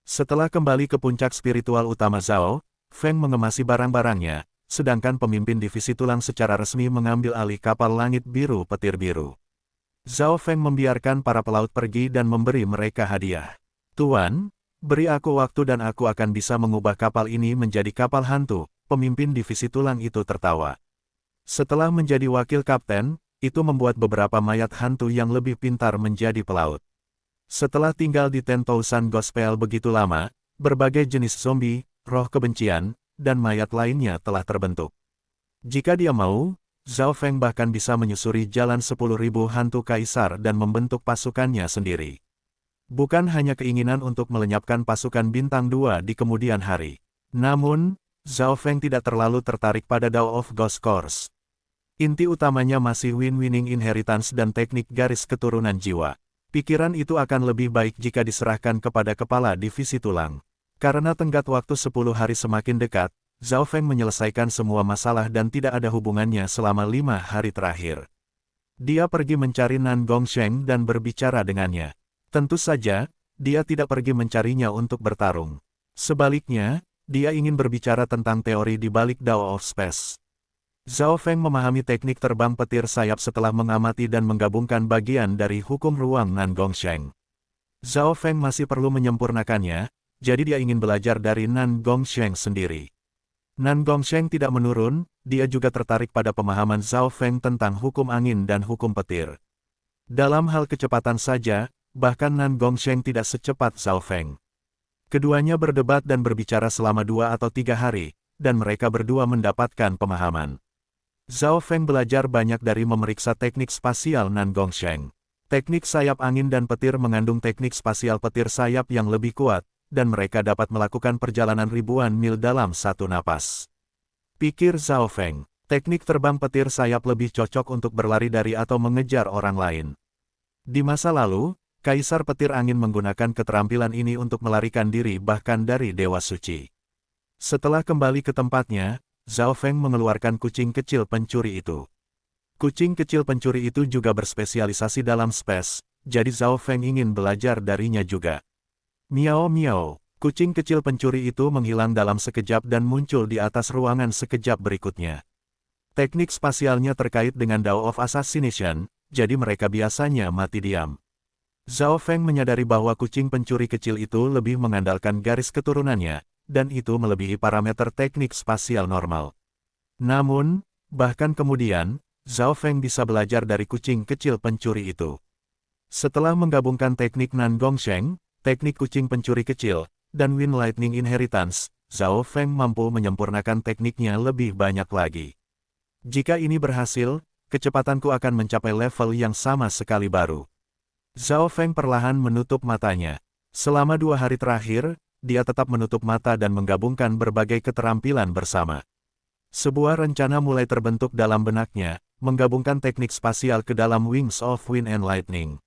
Setelah kembali ke puncak spiritual utama Zhao, Feng mengemasi barang-barangnya, sedangkan pemimpin divisi tulang secara resmi mengambil alih kapal langit biru petir biru. Zhao Feng membiarkan para pelaut pergi dan memberi mereka hadiah. Tuan, beri aku waktu dan aku akan bisa mengubah kapal ini menjadi kapal hantu, pemimpin divisi tulang itu tertawa. Setelah menjadi wakil kapten, itu membuat beberapa mayat hantu yang lebih pintar menjadi pelaut. Setelah tinggal di Tentousan Gospel begitu lama, berbagai jenis zombie, roh kebencian, dan mayat lainnya telah terbentuk. Jika dia mau, Zhao Feng bahkan bisa menyusuri jalan 10.000 hantu kaisar dan membentuk pasukannya sendiri. Bukan hanya keinginan untuk melenyapkan pasukan bintang 2 di kemudian hari. Namun, Zhao Feng tidak terlalu tertarik pada Dao of Ghost Course. Inti utamanya masih win-winning inheritance dan teknik garis keturunan jiwa. Pikiran itu akan lebih baik jika diserahkan kepada kepala divisi tulang. Karena tenggat waktu 10 hari semakin dekat, Zhao Feng menyelesaikan semua masalah dan tidak ada hubungannya selama 5 hari terakhir. Dia pergi mencari Nan Gongsheng dan berbicara dengannya. Tentu saja, dia tidak pergi mencarinya untuk bertarung. Sebaliknya, dia ingin berbicara tentang teori di balik Dao of Space. Zhao Feng memahami teknik terbang petir sayap setelah mengamati dan menggabungkan bagian dari hukum ruang Nan Gongsheng. Zhao Feng masih perlu menyempurnakannya, jadi dia ingin belajar dari Nan Gongsheng sendiri. Nan Gongsheng tidak menurun, dia juga tertarik pada pemahaman Zhao Feng tentang hukum angin dan hukum petir. Dalam hal kecepatan saja, bahkan Nan Gongsheng tidak secepat Zhao Feng. Keduanya berdebat dan berbicara selama 2 atau 3 hari, dan mereka berdua mendapatkan pemahaman. Zhao Feng belajar banyak dari memeriksa teknik spasial Nan Gongsheng. Teknik sayap angin dan petir mengandung teknik spasial petir sayap yang lebih kuat, dan mereka dapat melakukan perjalanan ribuan mil dalam satu napas. Pikir Zhao Feng, teknik terbang petir sayap lebih cocok untuk berlari dari atau mengejar orang lain. Di masa lalu, Kaisar Petir Angin menggunakan keterampilan ini untuk melarikan diri bahkan dari Dewa Suci. Setelah kembali ke tempatnya, Zhao Feng mengeluarkan kucing kecil pencuri itu. Kucing kecil pencuri itu juga berspesialisasi dalam space, jadi Zhao Feng ingin belajar darinya juga. Miao miao, kucing kecil pencuri itu menghilang dalam sekejap dan muncul di atas ruangan sekejap berikutnya. Teknik spasialnya terkait dengan Dao of Assassination, jadi mereka biasanya mati diam. Zhao Feng menyadari bahwa kucing pencuri kecil itu lebih mengandalkan garis keturunannya, dan itu melebihi parameter teknik spasial normal. Namun, bahkan kemudian, Zhao Feng bisa belajar dari kucing kecil pencuri itu. Setelah menggabungkan teknik Nan Gongsheng, teknik kucing pencuri kecil, dan Wind Lightning Inheritance, Zhao Feng mampu menyempurnakan tekniknya lebih banyak lagi. Jika ini berhasil, kecepatanku akan mencapai level yang sama sekali baru. Zhao Feng perlahan menutup matanya. Selama 2 hari terakhir, dia tetap menutup mata dan menggabungkan berbagai keterampilan bersama. Sebuah rencana mulai terbentuk dalam benaknya, menggabungkan teknik spasial ke dalam Wings of Wind and Lightning.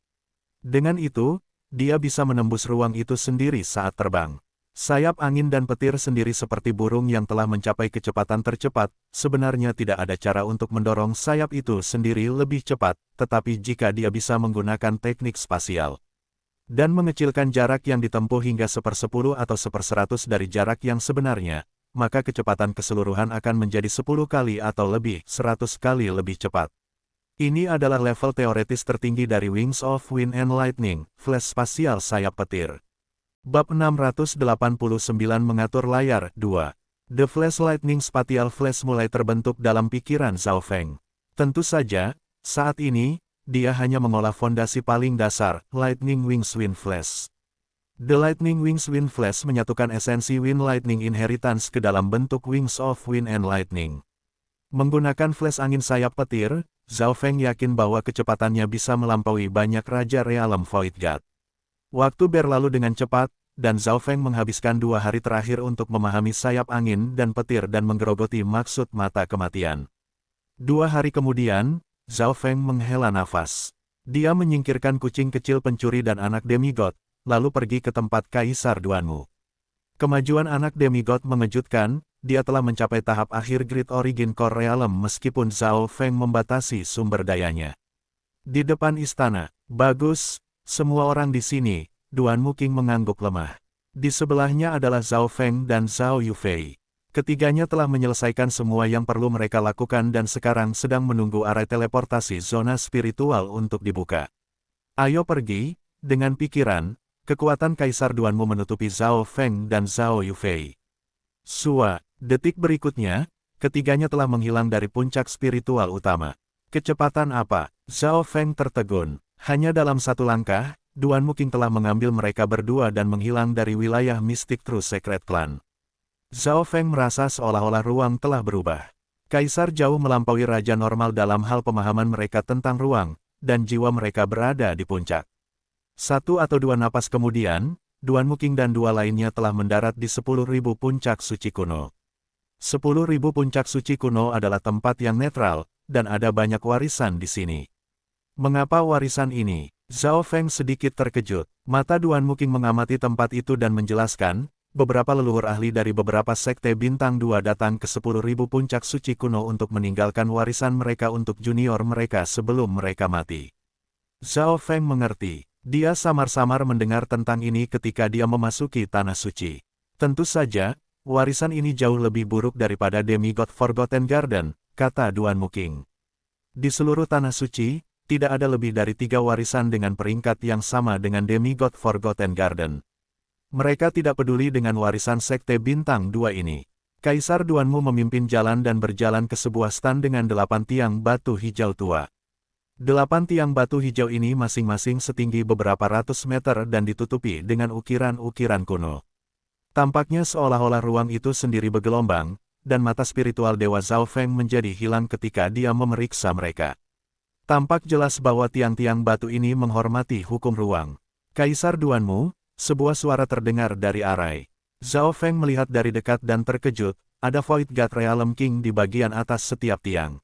Dengan itu, dia bisa menembus ruang itu sendiri saat terbang. Sayap angin dan petir sendiri seperti burung yang telah mencapai kecepatan tercepat, sebenarnya tidak ada cara untuk mendorong sayap itu sendiri lebih cepat, tetapi jika dia bisa menggunakan teknik spasial dan mengecilkan jarak yang ditempuh hingga 1/10 atau 1/100 dari jarak yang sebenarnya, maka kecepatan keseluruhan akan menjadi 10 kali atau lebih, 100 kali lebih cepat. Ini adalah level teoretis tertinggi dari Wings of Wind and Lightning, flash spasial sayap petir. Bab 689 mengatur layar, 2. The Flash Lightning Spatial Flash mulai terbentuk dalam pikiran Zhao Feng. Tentu saja, saat ini, dia hanya mengolah fondasi paling dasar, Lightning Wings Wind Flash. The Lightning Wings Wind Flash menyatukan esensi Wind Lightning Inheritance ke dalam bentuk Wings of Wind and Lightning. Menggunakan flash angin sayap petir, Zhao Feng yakin bahwa kecepatannya bisa melampaui banyak Raja Realm Void God. Waktu berlalu dengan cepat, dan Zhao Feng menghabiskan 2 hari terakhir untuk memahami sayap angin dan petir dan menggerogoti maksud mata kematian. 2 hari kemudian, Zhao Feng menghela nafas. Dia menyingkirkan kucing kecil pencuri dan anak demigod, lalu pergi ke tempat Kaisar Duanmu. Kemajuan anak demigod mengejutkan, dia telah mencapai tahap akhir Great Origin Core Realm meskipun Zhao Feng membatasi sumber dayanya. Di depan istana, bagus, semua orang di sini, Duanmu King mengangguk lemah. Di sebelahnya adalah Zhao Feng dan Zhao Yufei. Ketiganya telah menyelesaikan semua yang perlu mereka lakukan dan sekarang sedang menunggu area teleportasi zona spiritual untuk dibuka. Ayo pergi, dengan pikiran, kekuatan Kaisar Duanmu menutupi Zhao Feng dan Zhao Yufei. Detik berikutnya, ketiganya telah menghilang dari puncak spiritual utama. Kecepatan apa? Zhao Feng tertegun. Hanya dalam 1 langkah, Duanmu King telah mengambil mereka berdua dan menghilang dari wilayah mistik True Secret Clan. Zhao Feng merasa seolah-olah ruang telah berubah. Kaisar jauh melampaui raja normal dalam hal pemahaman mereka tentang ruang, dan jiwa mereka berada di puncak. 1 atau 2 napas kemudian, Duanmu King dan 2 lainnya telah mendarat di 10.000 puncak suci kuno. 10.000 puncak suci kuno adalah tempat yang netral, dan ada banyak warisan di sini. Mengapa warisan ini? Zhao Feng sedikit terkejut. Mata Duanmu King mengamati tempat itu dan menjelaskan, beberapa leluhur ahli dari beberapa sekte bintang 2 datang ke 10.000 puncak suci kuno untuk meninggalkan warisan mereka untuk junior mereka sebelum mereka mati. Zhao Feng mengerti. Dia samar-samar mendengar tentang ini ketika dia memasuki Tanah Suci. Tentu saja, warisan ini jauh lebih buruk daripada Demigod Forgotten Garden, kata Duanmu King. Di seluruh Tanah Suci, tidak ada lebih dari 3 warisan dengan peringkat yang sama dengan Demigod Forgotten Garden. Mereka tidak peduli dengan warisan sekte bintang 2 ini. Kaisar Duanmu memimpin jalan dan berjalan ke sebuah stan dengan 8 tiang batu hijau tua. 8 tiang batu hijau ini masing-masing setinggi beberapa ratus meter dan ditutupi dengan ukiran-ukiran kuno. Tampaknya seolah-olah ruang itu sendiri bergelombang, dan mata spiritual Dewa Zhao Feng menjadi hilang ketika dia memeriksa mereka. Tampak jelas bahwa tiang-tiang batu ini menghormati hukum ruang. Kaisar Duanmu, sebuah suara terdengar dari arai. Zhao Feng melihat dari dekat dan terkejut, ada Void God Realm King di bagian atas setiap tiang.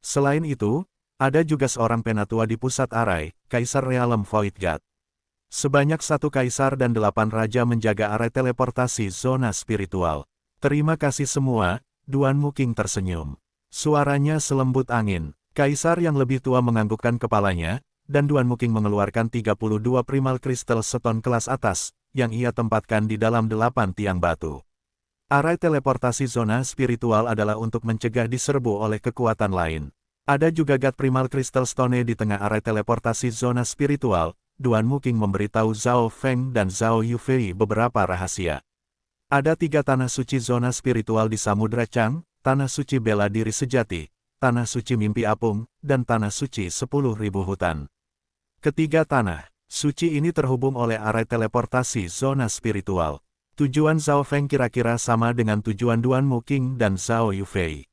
Selain itu, ada juga seorang penatua di pusat arai, Kaisar Realm Void God. Sebanyak 1 kaisar dan 8 raja menjaga area teleportasi zona spiritual. Terima kasih semua, Duanmu King tersenyum. Suaranya selembut angin. Kaisar yang lebih tua menganggukkan kepalanya, dan Duanmu King mengeluarkan 32 primal crystal stone kelas atas, yang ia tempatkan di dalam 8 tiang batu. Area teleportasi zona spiritual adalah untuk mencegah diserbu oleh kekuatan lain. Ada juga God Primal Crystal Stone di tengah area teleportasi zona spiritual. Duanmu King memberitahu Zhao Feng dan Zhao Yufei beberapa rahasia. Ada 3 tanah suci zona spiritual di Samudra Chang, tanah suci bela diri sejati, tanah suci mimpi apung, dan tanah suci 10.000 hutan. Ketiga tanah suci ini terhubung oleh area teleportasi zona spiritual. Tujuan Zhao Feng kira-kira sama dengan tujuan Duan Muking dan Zhao Yufei.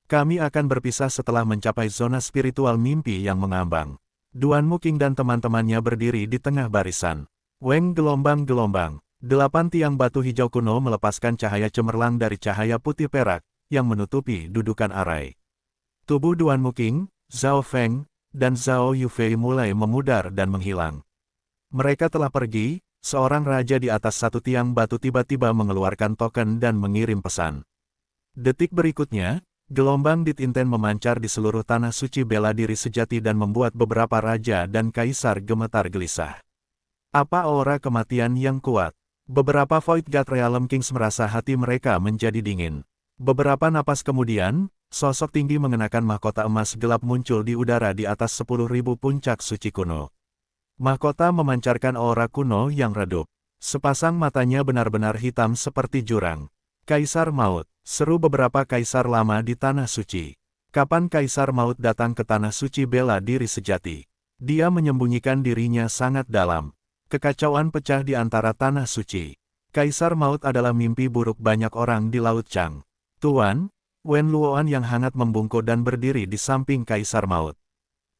Kami akan berpisah setelah mencapai zona spiritual mimpi yang mengambang. Duan Muking dan teman-temannya berdiri di tengah barisan. Weng gelombang-gelombang. 8 tiang batu hijau kuno melepaskan cahaya cemerlang dari cahaya putih perak, yang menutupi dudukan arai. Tubuh Duan Muking, Zhao Feng, dan Zhao Yufei mulai memudar dan menghilang. Mereka telah pergi. Seorang raja di atas satu tiang batu tiba-tiba mengeluarkan token dan mengirim pesan. Detik berikutnya, gelombang Ditinten memancar di seluruh tanah suci bela diri sejati dan membuat beberapa raja dan kaisar gemetar gelisah. Apa aura kematian yang kuat? Beberapa Void God Realm Kings merasa hati mereka menjadi dingin. Beberapa napas kemudian, sosok tinggi mengenakan mahkota emas gelap muncul di udara di atas 10.000 puncak suci kuno. Mahkota memancarkan aura kuno yang redup. Sepasang matanya benar-benar hitam seperti jurang. Kaisar Maut, seru beberapa kaisar lama di Tanah Suci. Kapan Kaisar Maut datang ke Tanah Suci bela diri sejati? Dia menyembunyikan dirinya sangat dalam. Kekacauan pecah di antara Tanah Suci. Kaisar Maut adalah mimpi buruk banyak orang di Laut Chang. Tuan, Wen Luoan yang hangat membungkuk dan berdiri di samping Kaisar Maut.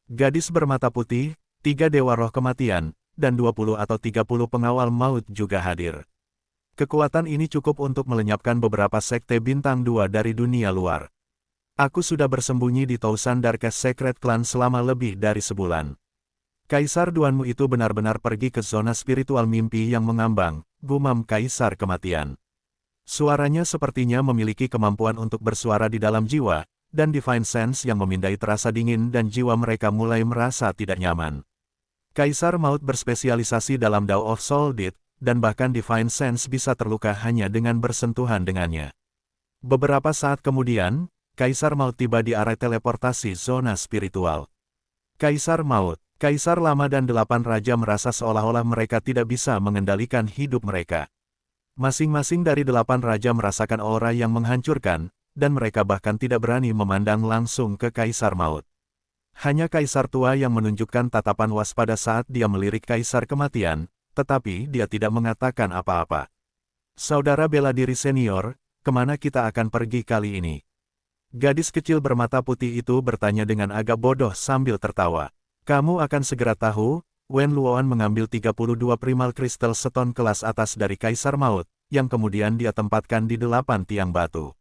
Gadis bermata putih, 3 dewa roh kematian, dan 20 atau 30 pengawal maut juga hadir. Kekuatan ini cukup untuk melenyapkan beberapa sekte bintang 2 dari dunia luar. Aku sudah bersembunyi di Tousan Darkest Secret Clan selama lebih dari sebulan. Kaisar Duanmu itu benar-benar pergi ke zona spiritual mimpi yang mengambang, gumam Kaisar Kematian. Suaranya sepertinya memiliki kemampuan untuk bersuara di dalam jiwa, dan Divine Sense yang memindai terasa dingin dan jiwa mereka mulai merasa tidak nyaman. Kaisar Maut berspesialisasi dalam Dao of Soul Deed, dan bahkan Divine Sense bisa terluka hanya dengan bersentuhan dengannya. Beberapa saat kemudian, Kaisar Maut tiba di area teleportasi zona spiritual. Kaisar Maut, Kaisar Lama dan 8 Raja merasa seolah-olah mereka tidak bisa mengendalikan hidup mereka. Masing-masing dari 8 Raja merasakan aura yang menghancurkan, dan mereka bahkan tidak berani memandang langsung ke Kaisar Maut. Hanya Kaisar Tua yang menunjukkan tatapan waspada saat dia melirik Kaisar Kematian, tetapi dia tidak mengatakan apa-apa. Saudara bela diri senior, kemana kita akan pergi kali ini? Gadis kecil bermata putih itu bertanya dengan agak bodoh sambil tertawa. Kamu akan segera tahu, Wen Luoan mengambil 32 primal kristal seton kelas atas dari Kaisar Maut, yang kemudian dia tempatkan di 8 tiang batu.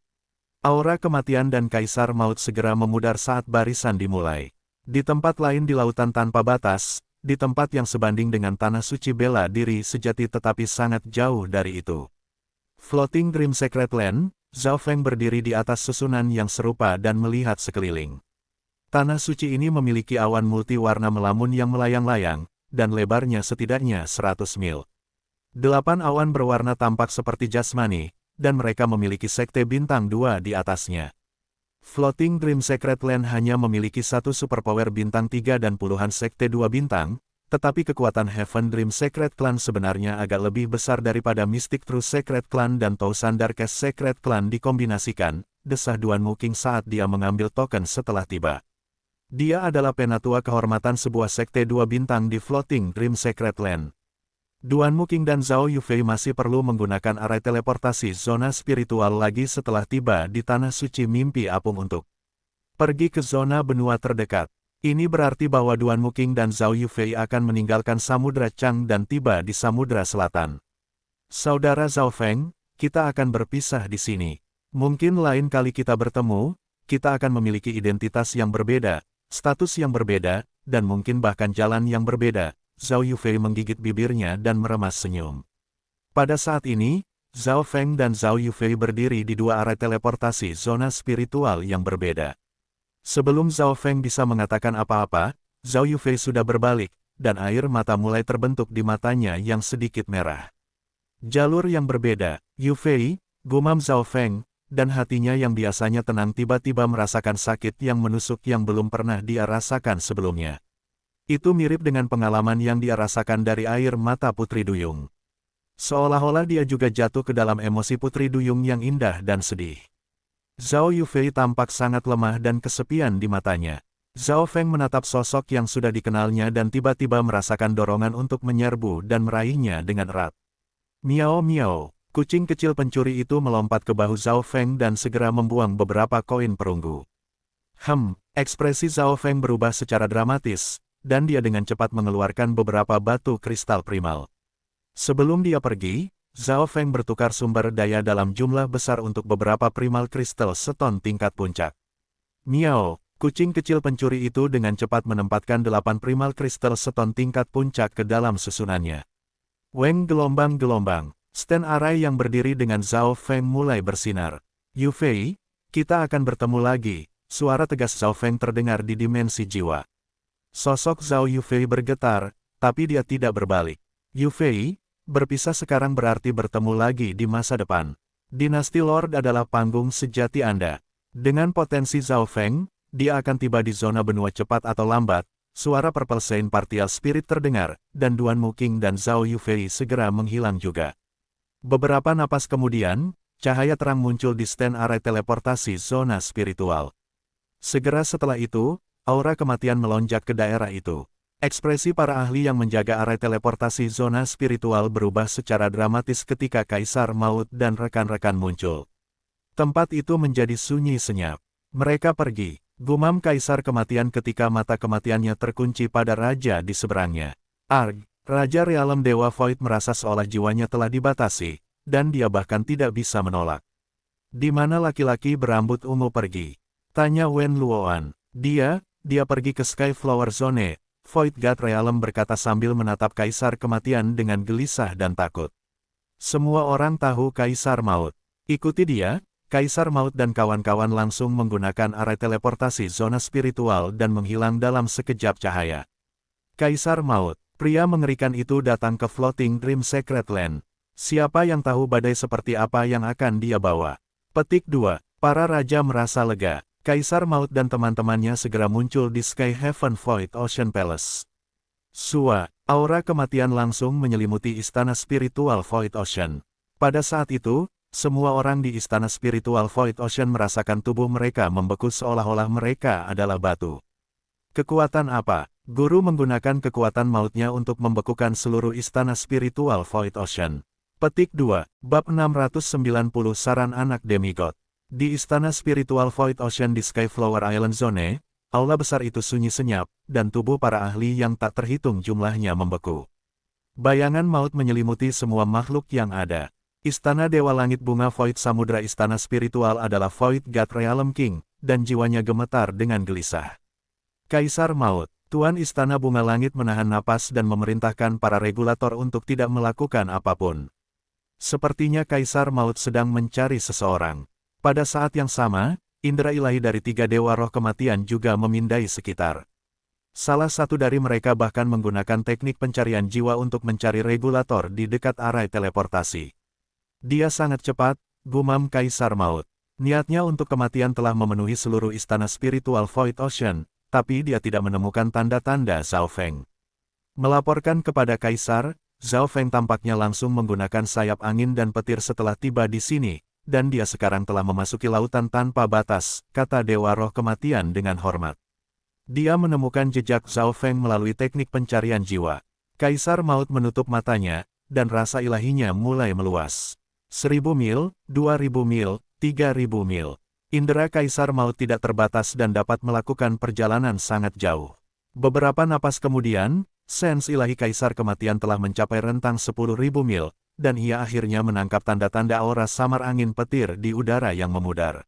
Aura kematian dan Kaisar Maut segera memudar saat barisan dimulai. Di tempat lain di lautan tanpa batas, di tempat yang sebanding dengan tanah suci bela diri sejati tetapi sangat jauh dari itu. Floating Dream Secret Land, Zhao Feng berdiri di atas susunan yang serupa dan melihat sekeliling. Tanah suci ini memiliki awan multi-warna melamun yang melayang-layang, dan lebarnya setidaknya 100 mil. 8 awan berwarna tampak seperti jasmani, dan mereka memiliki sekte bintang 2 di atasnya. Floating Dream Secret Land hanya memiliki satu superpower bintang 3 dan puluhan sekte 2 bintang, tetapi kekuatan Heaven Dream Secret Clan sebenarnya agak lebih besar daripada Mystic True Secret Clan dan Tousan Darkest Secret Clan dikombinasikan, desah Duan Muking saat dia mengambil token setelah tiba. Dia adalah penatua kehormatan sebuah sekte 2 bintang di Floating Dream Secret Land. Duan Muking dan Zhao Yufei masih perlu menggunakan area teleportasi zona spiritual lagi setelah tiba di Tanah Suci Mimpi Apung untuk pergi ke zona benua terdekat. Ini berarti bahwa Duan Muking dan Zhao Yufei akan meninggalkan Samudra Chang dan tiba di Samudra Selatan. Saudara Zhao Feng, kita akan berpisah di sini. Mungkin lain kali kita bertemu, kita akan memiliki identitas yang berbeda, status yang berbeda, dan mungkin bahkan jalan yang berbeda. Zhao Yufei menggigit bibirnya dan meremas senyum. Pada saat ini, Zhao Feng dan Zhao Yufei berdiri di 2 area teleportasi zona spiritual yang berbeda. Sebelum Zhao Feng bisa mengatakan apa-apa, Zhao Yufei sudah berbalik, dan air mata mulai terbentuk di matanya yang sedikit merah. Jalur yang berbeda, Yufei, gumam Zhao Feng, dan hatinya yang biasanya tenang tiba-tiba merasakan sakit yang menusuk yang belum pernah dia rasakan sebelumnya. Itu mirip dengan pengalaman yang dia rasakan dari air mata Putri Duyung. Seolah-olah dia juga jatuh ke dalam emosi Putri Duyung yang indah dan sedih. Zhao Yufei tampak sangat lemah dan kesepian di matanya. Zhao Feng menatap sosok yang sudah dikenalnya dan tiba-tiba merasakan dorongan untuk menyerbu dan meraihnya dengan erat. Miao miao, kucing kecil pencuri itu melompat ke bahu Zhao Feng dan segera membuang beberapa koin perunggu. Ekspresi Zhao Feng berubah secara dramatis, dan dia dengan cepat mengeluarkan beberapa batu kristal primal. Sebelum dia pergi, Zhao Feng bertukar sumber daya dalam jumlah besar untuk beberapa primal kristal seton tingkat puncak. Miao, kucing kecil pencuri itu dengan cepat menempatkan 8 primal kristal seton tingkat puncak ke dalam susunannya. Weng gelombang-gelombang, stand arai yang berdiri dengan Zhao Feng mulai bersinar. Yu Fei, kita akan bertemu lagi, suara tegas Zhao Feng terdengar di dimensi jiwa. Sosok Zhao Yufei bergetar, tapi dia tidak berbalik. Yufei, berpisah sekarang berarti bertemu lagi di masa depan. Dinasti Lord adalah panggung sejati Anda. Dengan potensi Zhao Feng, dia akan tiba di zona benua cepat atau lambat. Suara Purple Saint Partial Spirit terdengar, dan Duan Muking dan Zhao Yufei segera menghilang juga. Beberapa napas kemudian, cahaya terang muncul di stand arai teleportasi zona spiritual. Segera setelah itu, aura kematian melonjak ke daerah itu. Ekspresi para ahli yang menjaga arai teleportasi zona spiritual berubah secara dramatis ketika Kaisar Maut dan rekan-rekan muncul. Tempat itu menjadi sunyi senyap. Mereka pergi, gumam Kaisar Kematian ketika mata kematiannya terkunci pada raja di seberangnya. Arg, Raja Realem Dewa Void merasa seolah jiwanya telah dibatasi, dan dia bahkan tidak bisa menolak. Di mana laki-laki berambut ungu pergi? Tanya Wen Luoan. Dia pergi ke Skyflower Zone. Void God Realm berkata sambil menatap Kaisar Kematian dengan gelisah dan takut. Semua orang tahu Kaisar Maut. Ikuti dia, Kaisar Maut dan kawan-kawan langsung menggunakan arai teleportasi zona spiritual dan menghilang dalam sekejap cahaya. Kaisar Maut, pria mengerikan itu datang ke Floating Dream Secret Land. Siapa yang tahu badai seperti apa yang akan dia bawa? Petik 2. Para raja merasa lega. Kaisar Maut dan teman-temannya segera muncul di Sky Heaven Void Ocean Palace. Sua, aura kematian langsung menyelimuti istana spiritual Void Ocean. Pada saat itu, semua orang di istana spiritual Void Ocean merasakan tubuh mereka membeku seolah-olah mereka adalah batu. Kekuatan apa? Guru menggunakan kekuatan mautnya untuk membekukan seluruh istana spiritual Void Ocean. Petik 2, Bab 690 Saran Anak Demigod. Di istana spiritual Void Ocean di Skyflower Island Zone, aula besar itu sunyi senyap, dan tubuh para ahli yang tak terhitung jumlahnya membeku. Bayangan maut menyelimuti semua makhluk yang ada. Istana Dewa Langit Bunga Void Samudra istana spiritual adalah Void God Realm King, dan jiwanya gemetar dengan gelisah. Kaisar Maut, Tuan Istana Bunga Langit menahan napas dan memerintahkan para regulator untuk tidak melakukan apapun. Sepertinya Kaisar Maut sedang mencari seseorang. Pada saat yang sama, indera ilahi dari 3 dewa roh kematian juga memindai sekitar. Salah satu dari mereka bahkan menggunakan teknik pencarian jiwa untuk mencari regulator di dekat arai teleportasi. Dia sangat cepat, gumam Kaisar Maut. Niatnya untuk kematian telah memenuhi seluruh istana spiritual Void Ocean, tapi dia tidak menemukan tanda-tanda Zhao Feng. Melaporkan kepada Kaisar, Zhao Feng tampaknya langsung menggunakan sayap angin dan petir setelah tiba di sini. Dan dia sekarang telah memasuki lautan tanpa batas, kata Dewa Roh Kematian dengan hormat. Dia menemukan jejak Zhao Feng melalui teknik pencarian jiwa. Kaisar Maut menutup matanya, dan rasa ilahinya mulai meluas. 1000 mil, 2000 mil, 3000 mil. Indera Kaisar Maut tidak terbatas dan dapat melakukan perjalanan sangat jauh. Beberapa napas kemudian, sens ilahi Kaisar Kematian telah mencapai rentang 10.000 mil. Dan ia akhirnya menangkap tanda-tanda aura samar angin petir di udara yang memudar.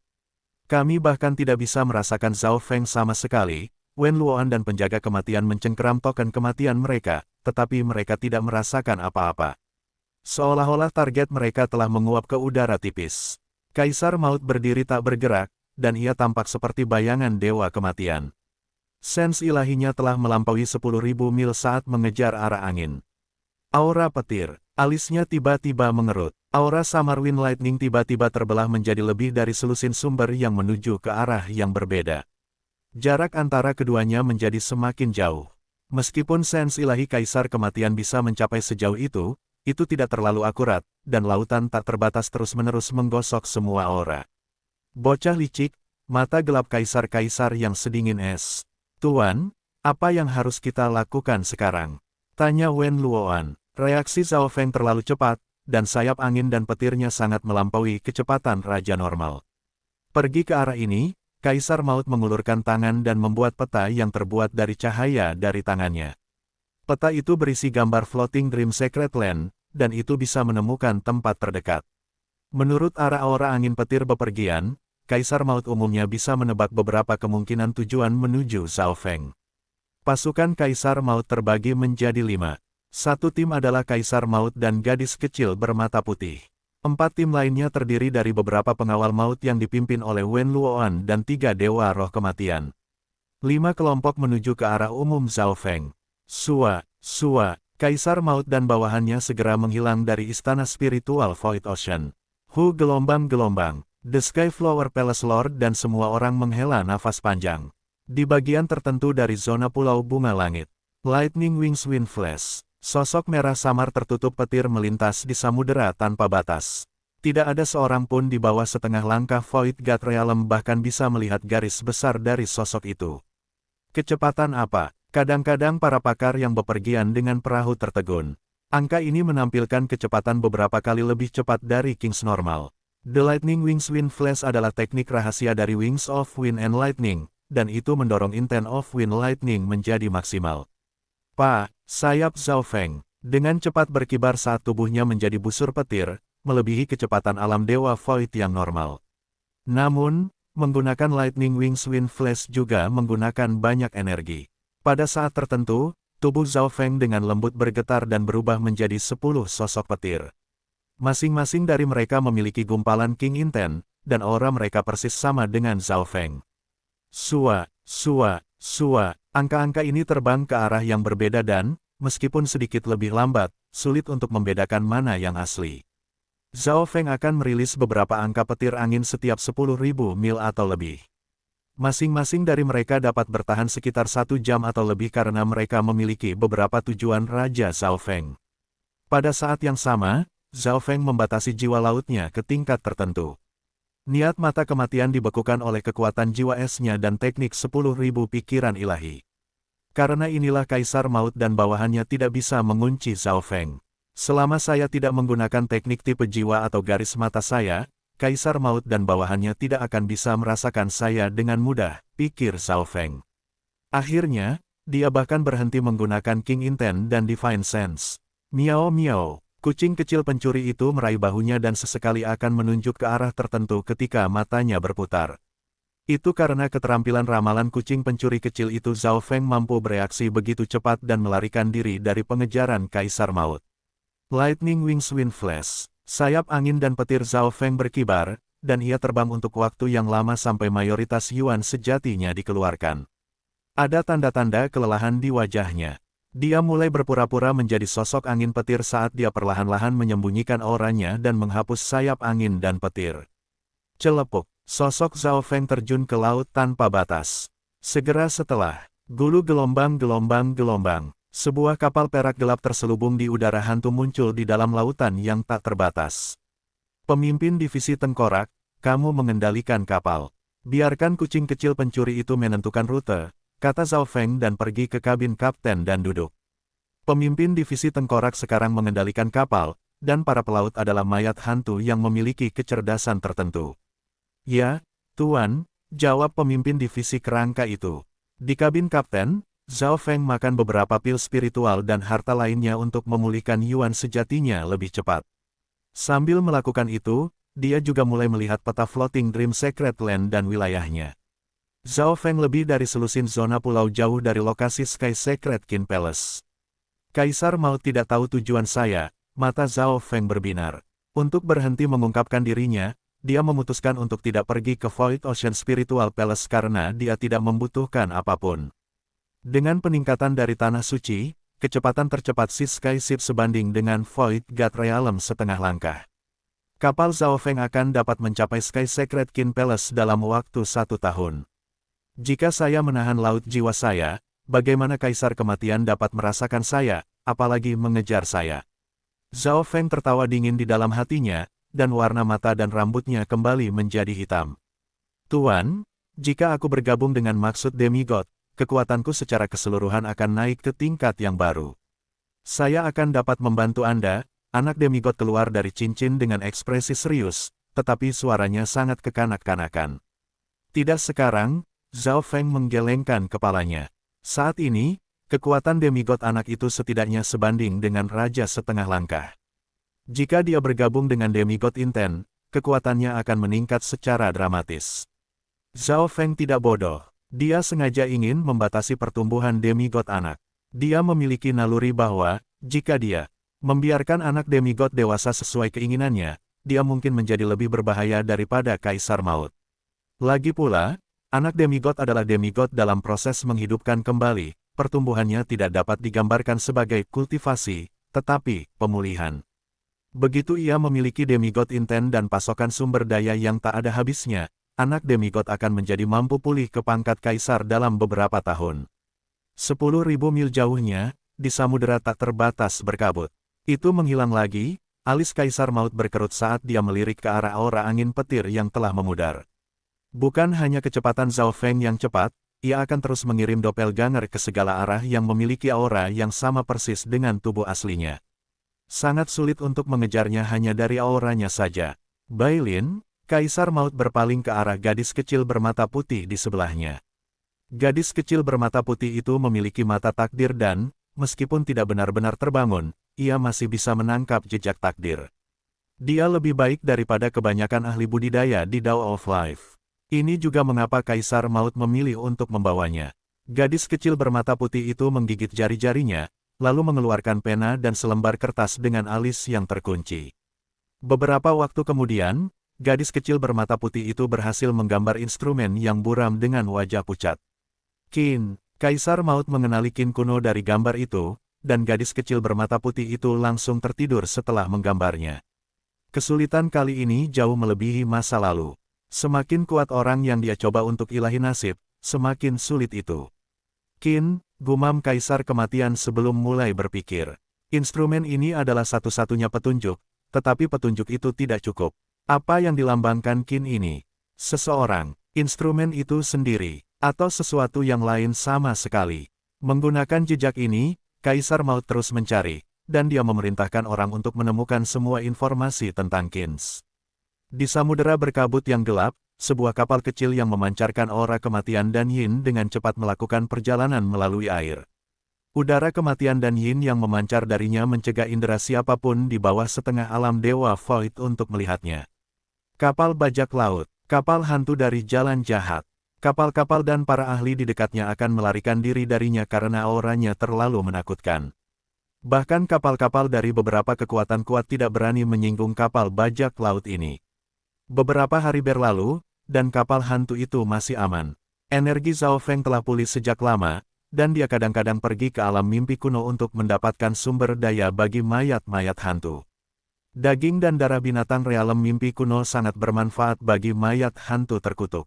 Kami bahkan tidak bisa merasakan Zhao Feng sama sekali. Wen Luoan dan penjaga kematian mencengkeram token kematian mereka, tetapi mereka tidak merasakan apa-apa. Seolah-olah target mereka telah menguap ke udara tipis. Kaisar Maut berdiri tak bergerak, dan ia tampak seperti bayangan dewa kematian. Sens ilahinya telah melampaui 10.000 mil saat mengejar arah angin. Aura petir. Alisnya tiba-tiba mengerut. Aura Summer Wind Lightning tiba-tiba terbelah menjadi lebih dari selusin sumber yang menuju ke arah yang berbeda. Jarak antara keduanya menjadi semakin jauh. Meskipun sens ilahi Kaisar Kematian bisa mencapai sejauh itu tidak terlalu akurat, dan lautan tak terbatas terus-menerus menggosok semua aura. Bocah licik, mata gelap Kaisar-Kaisar yang sedingin es. Tuan, apa yang harus kita lakukan sekarang? Tanya Wen Luoan. Reaksi Zhao Feng terlalu cepat, dan sayap angin dan petirnya sangat melampaui kecepatan Raja Normal. Pergi ke arah ini, Kaisar Maut mengulurkan tangan dan membuat peta yang terbuat dari cahaya dari tangannya. Peta itu berisi gambar Floating Dream Secret Land, dan itu bisa menemukan tempat terdekat. Menurut arah aura angin petir bepergian, Kaisar Maut umumnya bisa menebak beberapa kemungkinan tujuan menuju Zhao Feng. Pasukan Kaisar Maut terbagi menjadi 5. Satu tim adalah Kaisar Maut dan gadis kecil bermata putih. 4 tim lainnya terdiri dari beberapa pengawal maut yang dipimpin oleh Wen Luoan dan 3 dewa roh kematian. 5 kelompok menuju ke arah umum Zhao Feng. Sua, Kaisar Maut dan bawahannya segera menghilang dari istana spiritual Void Ocean. Hu gelombang-gelombang, The Sky Flower Palace Lord dan semua orang menghela nafas panjang. Di bagian tertentu dari zona Pulau Bunga Langit, Lightning Wings Wind Flash. Sosok merah samar tertutup petir melintas di samudera tanpa batas. Tidak ada seorang pun di bawah setengah langkah Void God Realm bahkan bisa melihat garis besar dari sosok itu. Kecepatan apa? Kadang-kadang para pakar yang bepergian dengan perahu tertegun. Angka ini menampilkan kecepatan beberapa kali lebih cepat dari King's Normal. The Lightning Wings Wind Flash adalah teknik rahasia dari Wings of Wind and Lightning, dan itu mendorong Intent of Wind Lightning menjadi maksimal. Sayap Zhao Feng, dengan cepat berkibar saat tubuhnya menjadi busur petir, melebihi kecepatan alam Dewa Void yang normal. Namun, menggunakan Lightning Wings Wind Flash juga menggunakan banyak energi. Pada saat tertentu, tubuh Zhao Feng dengan lembut bergetar dan berubah menjadi 10 sosok petir. Masing-masing dari mereka memiliki gumpalan King Intent, dan aura mereka persis sama dengan Zhao Feng. Angka-angka ini terbang ke arah yang berbeda dan, meskipun sedikit lebih lambat, sulit untuk membedakan mana yang asli. Zhao Feng akan merilis beberapa angka petir angin setiap 10.000 mil atau lebih. Masing-masing dari mereka dapat bertahan sekitar 1 jam atau lebih karena mereka memiliki beberapa tujuan Raja Zhao Feng. Pada saat yang sama, Zhao Feng membatasi jiwa lautnya ke tingkat tertentu. Niat mata kematian dibekukan oleh kekuatan jiwa esnya dan teknik 10.000 pikiran ilahi. Karena inilah Kaisar Maut dan bawahannya tidak bisa mengunci Zhao Feng. Selama saya tidak menggunakan teknik tipe jiwa atau garis mata saya, Kaisar Maut dan bawahannya tidak akan bisa merasakan saya dengan mudah, pikir Zhao Feng. Akhirnya, dia bahkan berhenti menggunakan King Intent dan Divine Sense. Miao miao, kucing kecil pencuri itu meraih bahunya dan sesekali akan menunjuk ke arah tertentu ketika matanya berputar. Itu karena keterampilan ramalan kucing pencuri kecil itu Zhao Feng mampu bereaksi begitu cepat dan melarikan diri dari pengejaran Kaisar Maut. Lightning Wings Wind Flash, sayap angin dan petir Zhao Feng berkibar, dan ia terbang untuk waktu yang lama sampai mayoritas Yuan sejatinya dikeluarkan. Ada tanda-tanda kelelahan di wajahnya. Dia mulai berpura-pura menjadi sosok angin petir saat dia perlahan-lahan menyembunyikan auranya dan menghapus sayap angin dan petir. Celepuk. Sosok Zhao Feng terjun ke laut tanpa batas. Segera setelah, gulu gelombang-gelombang, sebuah kapal perak gelap terselubung di udara hantu muncul di dalam lautan yang tak terbatas. Pemimpin divisi tengkorak, kamu mengendalikan kapal. Biarkan kucing kecil pencuri itu menentukan rute, kata Zhao Feng dan pergi ke kabin kapten dan duduk. Pemimpin divisi tengkorak sekarang mengendalikan kapal, dan para pelaut adalah mayat hantu yang memiliki kecerdasan tertentu. Ya, Tuan, jawab pemimpin divisi kerangka itu. Di kabin kapten, Zhao Feng makan beberapa pil spiritual dan harta lainnya untuk memulihkan Yuan sejatinya lebih cepat. Sambil melakukan itu, dia juga mulai melihat peta Floating Dream Secret Land dan wilayahnya. Zhao Feng lebih dari selusin zona pulau jauh dari lokasi Sky Secret King Palace. Kaisar Maut tidak tahu tujuan saya, mata Zhao Feng berbinar. Untuk berhenti mengungkapkan dirinya, dia memutuskan untuk tidak pergi ke Void Ocean Spiritual Palace karena dia tidak membutuhkan apapun. Dengan peningkatan dari Tanah Suci, kecepatan tercepat Sky Ship sebanding dengan Void God Realm setengah langkah. Kapal Zhao Feng akan dapat mencapai Sky Secret King Palace dalam waktu 1 tahun. Jika saya menahan laut jiwa saya, bagaimana Kaisar Kematian dapat merasakan saya, apalagi mengejar saya? Zhao Feng tertawa dingin di dalam hatinya, dan warna mata dan rambutnya kembali menjadi hitam. Tuan, jika aku bergabung dengan maksud demigod, kekuatanku secara keseluruhan akan naik ke tingkat yang baru. Saya akan dapat membantu Anda, anak demigod keluar dari cincin dengan ekspresi serius, tetapi suaranya sangat kekanak-kanakan. Tidak sekarang, Zhao Feng menggelengkan kepalanya. Saat ini, kekuatan demigod anak itu setidaknya sebanding dengan raja setengah langkah. Jika dia bergabung dengan demigod inten, kekuatannya akan meningkat secara dramatis. Zhao Feng tidak bodoh. Dia sengaja ingin membatasi pertumbuhan demigod anak. Dia memiliki naluri bahwa, jika dia membiarkan anak demigod dewasa sesuai keinginannya, dia mungkin menjadi lebih berbahaya daripada Kaisar Maut. Lagi pula, anak demigod adalah demigod dalam proses menghidupkan kembali, pertumbuhannya tidak dapat digambarkan sebagai kultivasi, tetapi pemulihan. Begitu ia memiliki demigod inten dan pasokan sumber daya yang tak ada habisnya, anak demigod akan menjadi mampu pulih ke pangkat kaisar dalam beberapa tahun. 10.000 mil jauhnya, di samudera tak terbatas berkabut. Itu menghilang lagi, alis Kaisar Maut berkerut saat dia melirik ke arah aura angin petir yang telah memudar. Bukan hanya kecepatan Zhao Feng yang cepat, ia akan terus mengirim doppelganger ke segala arah yang memiliki aura yang sama persis dengan tubuh aslinya. Sangat sulit untuk mengejarnya hanya dari auranya saja. Bailin, Kaisar Maut berpaling ke arah gadis kecil bermata putih di sebelahnya. Gadis kecil bermata putih itu memiliki mata takdir dan, meskipun tidak benar-benar terbangun, ia masih bisa menangkap jejak takdir. Dia lebih baik daripada kebanyakan ahli budidaya di Dao of Life. Ini juga mengapa Kaisar Maut memilih untuk membawanya. Gadis kecil bermata putih itu menggigit jari-jarinya, lalu mengeluarkan pena dan selembar kertas dengan alis yang terkunci. Beberapa waktu kemudian, gadis kecil bermata putih itu berhasil menggambar instrumen yang buram dengan wajah pucat. Qin, Kaisar Maut mengenali Qin kuno dari gambar itu, dan gadis kecil bermata putih itu langsung tertidur setelah menggambarnya. Kesulitan kali ini jauh melebihi masa lalu. Semakin kuat orang yang dia coba untuk ilahi nasib, semakin sulit itu. Qin, gumam Kaisar Kematian sebelum mulai berpikir. Instrumen ini adalah satu-satunya petunjuk, tetapi petunjuk itu tidak cukup. Apa yang dilambangkan Qin ini? Seseorang, instrumen itu sendiri, atau sesuatu yang lain sama sekali. Menggunakan jejak ini, Kaisar Maut terus mencari, dan dia memerintahkan orang untuk menemukan semua informasi tentang Qin. Di samudera berkabut yang gelap, sebuah kapal kecil yang memancarkan aura kematian dan yin dengan cepat melakukan perjalanan melalui air. Udara kematian dan yin yang memancar darinya mencegah indera siapapun di bawah setengah alam Dewa Void untuk melihatnya. Kapal bajak laut, kapal hantu dari jalan jahat. Kapal-kapal dan para ahli di dekatnya akan melarikan diri darinya karena auranya terlalu menakutkan. Bahkan kapal-kapal dari beberapa kekuatan kuat tidak berani menyinggung kapal bajak laut ini. Beberapa hari berlalu, dan kapal hantu itu masih aman. Energi Zhao Feng telah pulih sejak lama, dan dia kadang-kadang pergi ke alam mimpi kuno untuk mendapatkan sumber daya bagi mayat-mayat hantu. Daging dan darah binatang realem mimpi kuno sangat bermanfaat bagi mayat hantu terkutuk.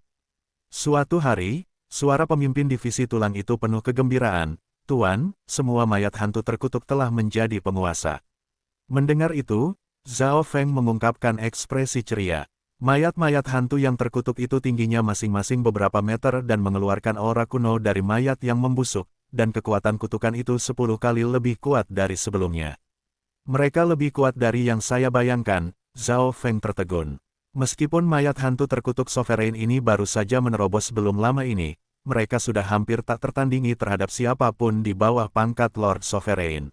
Suatu hari, suara pemimpin divisi tulang itu penuh kegembiraan. Tuan, semua mayat hantu terkutuk telah menjadi penguasa. Mendengar itu, Zhao Feng mengungkapkan ekspresi ceria. Mayat-mayat hantu yang terkutuk itu tingginya masing-masing beberapa meter dan mengeluarkan aura kuno dari mayat yang membusuk, dan kekuatan kutukan itu 10 kali lebih kuat dari sebelumnya. Mereka lebih kuat dari yang saya bayangkan, Zhao Feng tertegun. Meskipun mayat hantu terkutuk Sovereign ini baru saja menerobos belum lama ini, mereka sudah hampir tak tertandingi terhadap siapapun di bawah pangkat Lord Sovereign.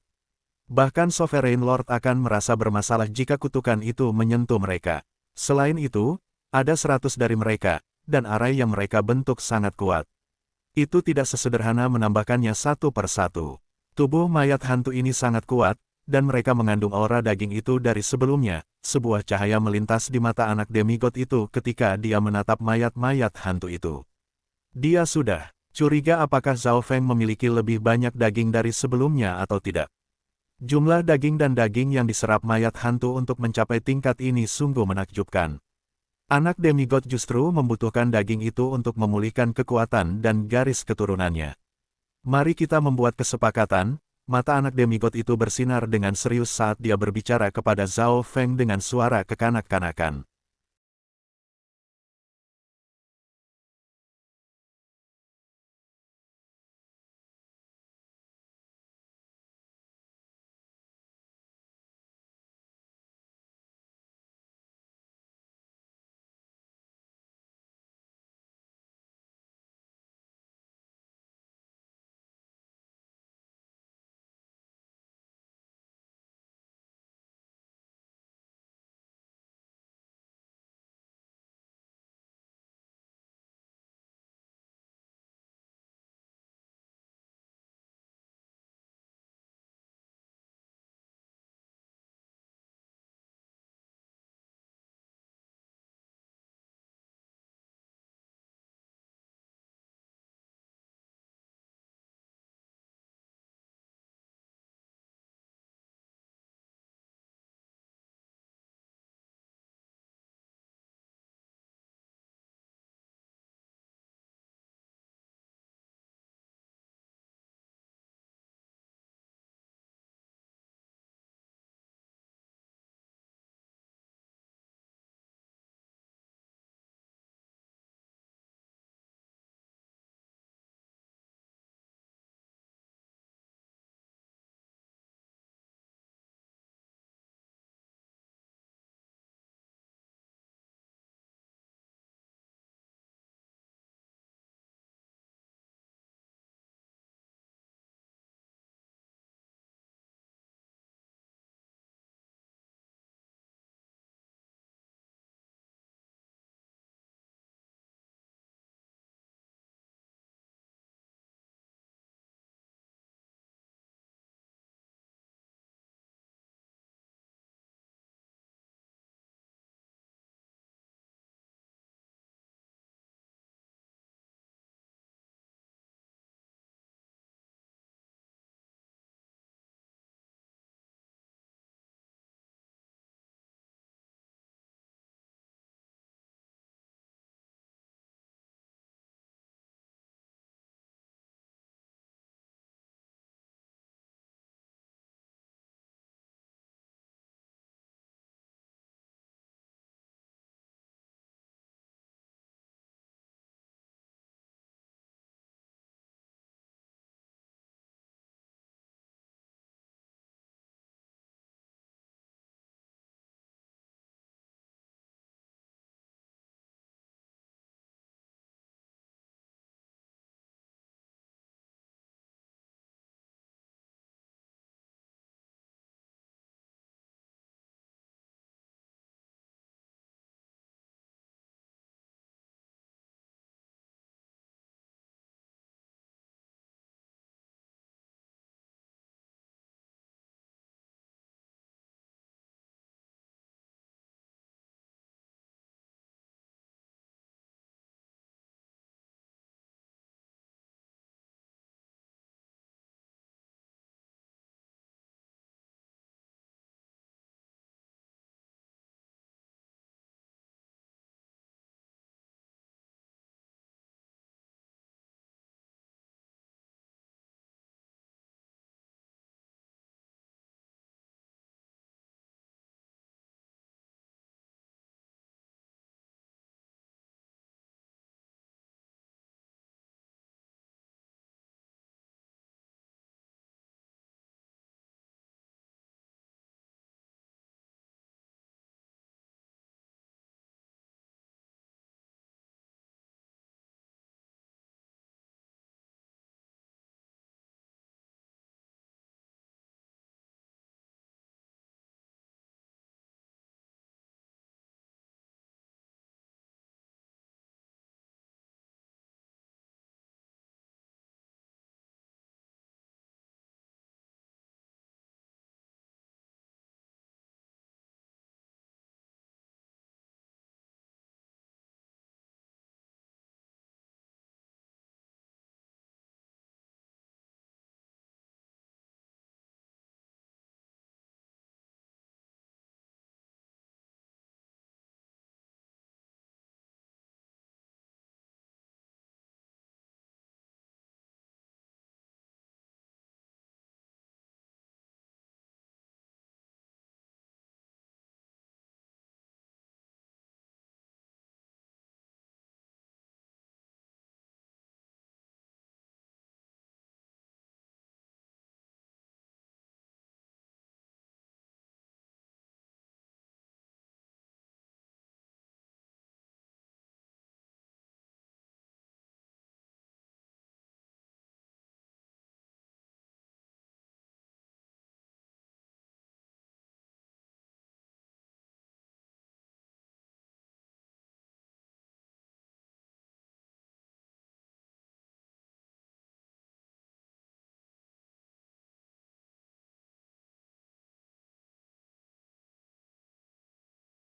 Bahkan Sovereign Lord akan merasa bermasalah jika kutukan itu menyentuh mereka. Selain itu, ada 100 dari mereka, dan arai yang mereka bentuk sangat kuat. Itu tidak sesederhana menambahkannya satu per satu. Tubuh mayat hantu ini sangat kuat, dan mereka mengandung aura daging itu dari sebelumnya. Sebuah cahaya melintas di mata anak demigod itu ketika dia menatap mayat-mayat hantu itu. Dia sudah curiga apakah Zhao Feng memiliki lebih banyak daging dari sebelumnya atau tidak. Jumlah daging dan daging yang diserap mayat hantu untuk mencapai tingkat ini sungguh menakjubkan. Anak demigod justru membutuhkan daging itu untuk memulihkan kekuatan dan garis keturunannya. Mari kita membuat kesepakatan. Mata anak demigod itu bersinar dengan serius saat dia berbicara kepada Zhao Feng dengan suara kekanak-kanakan.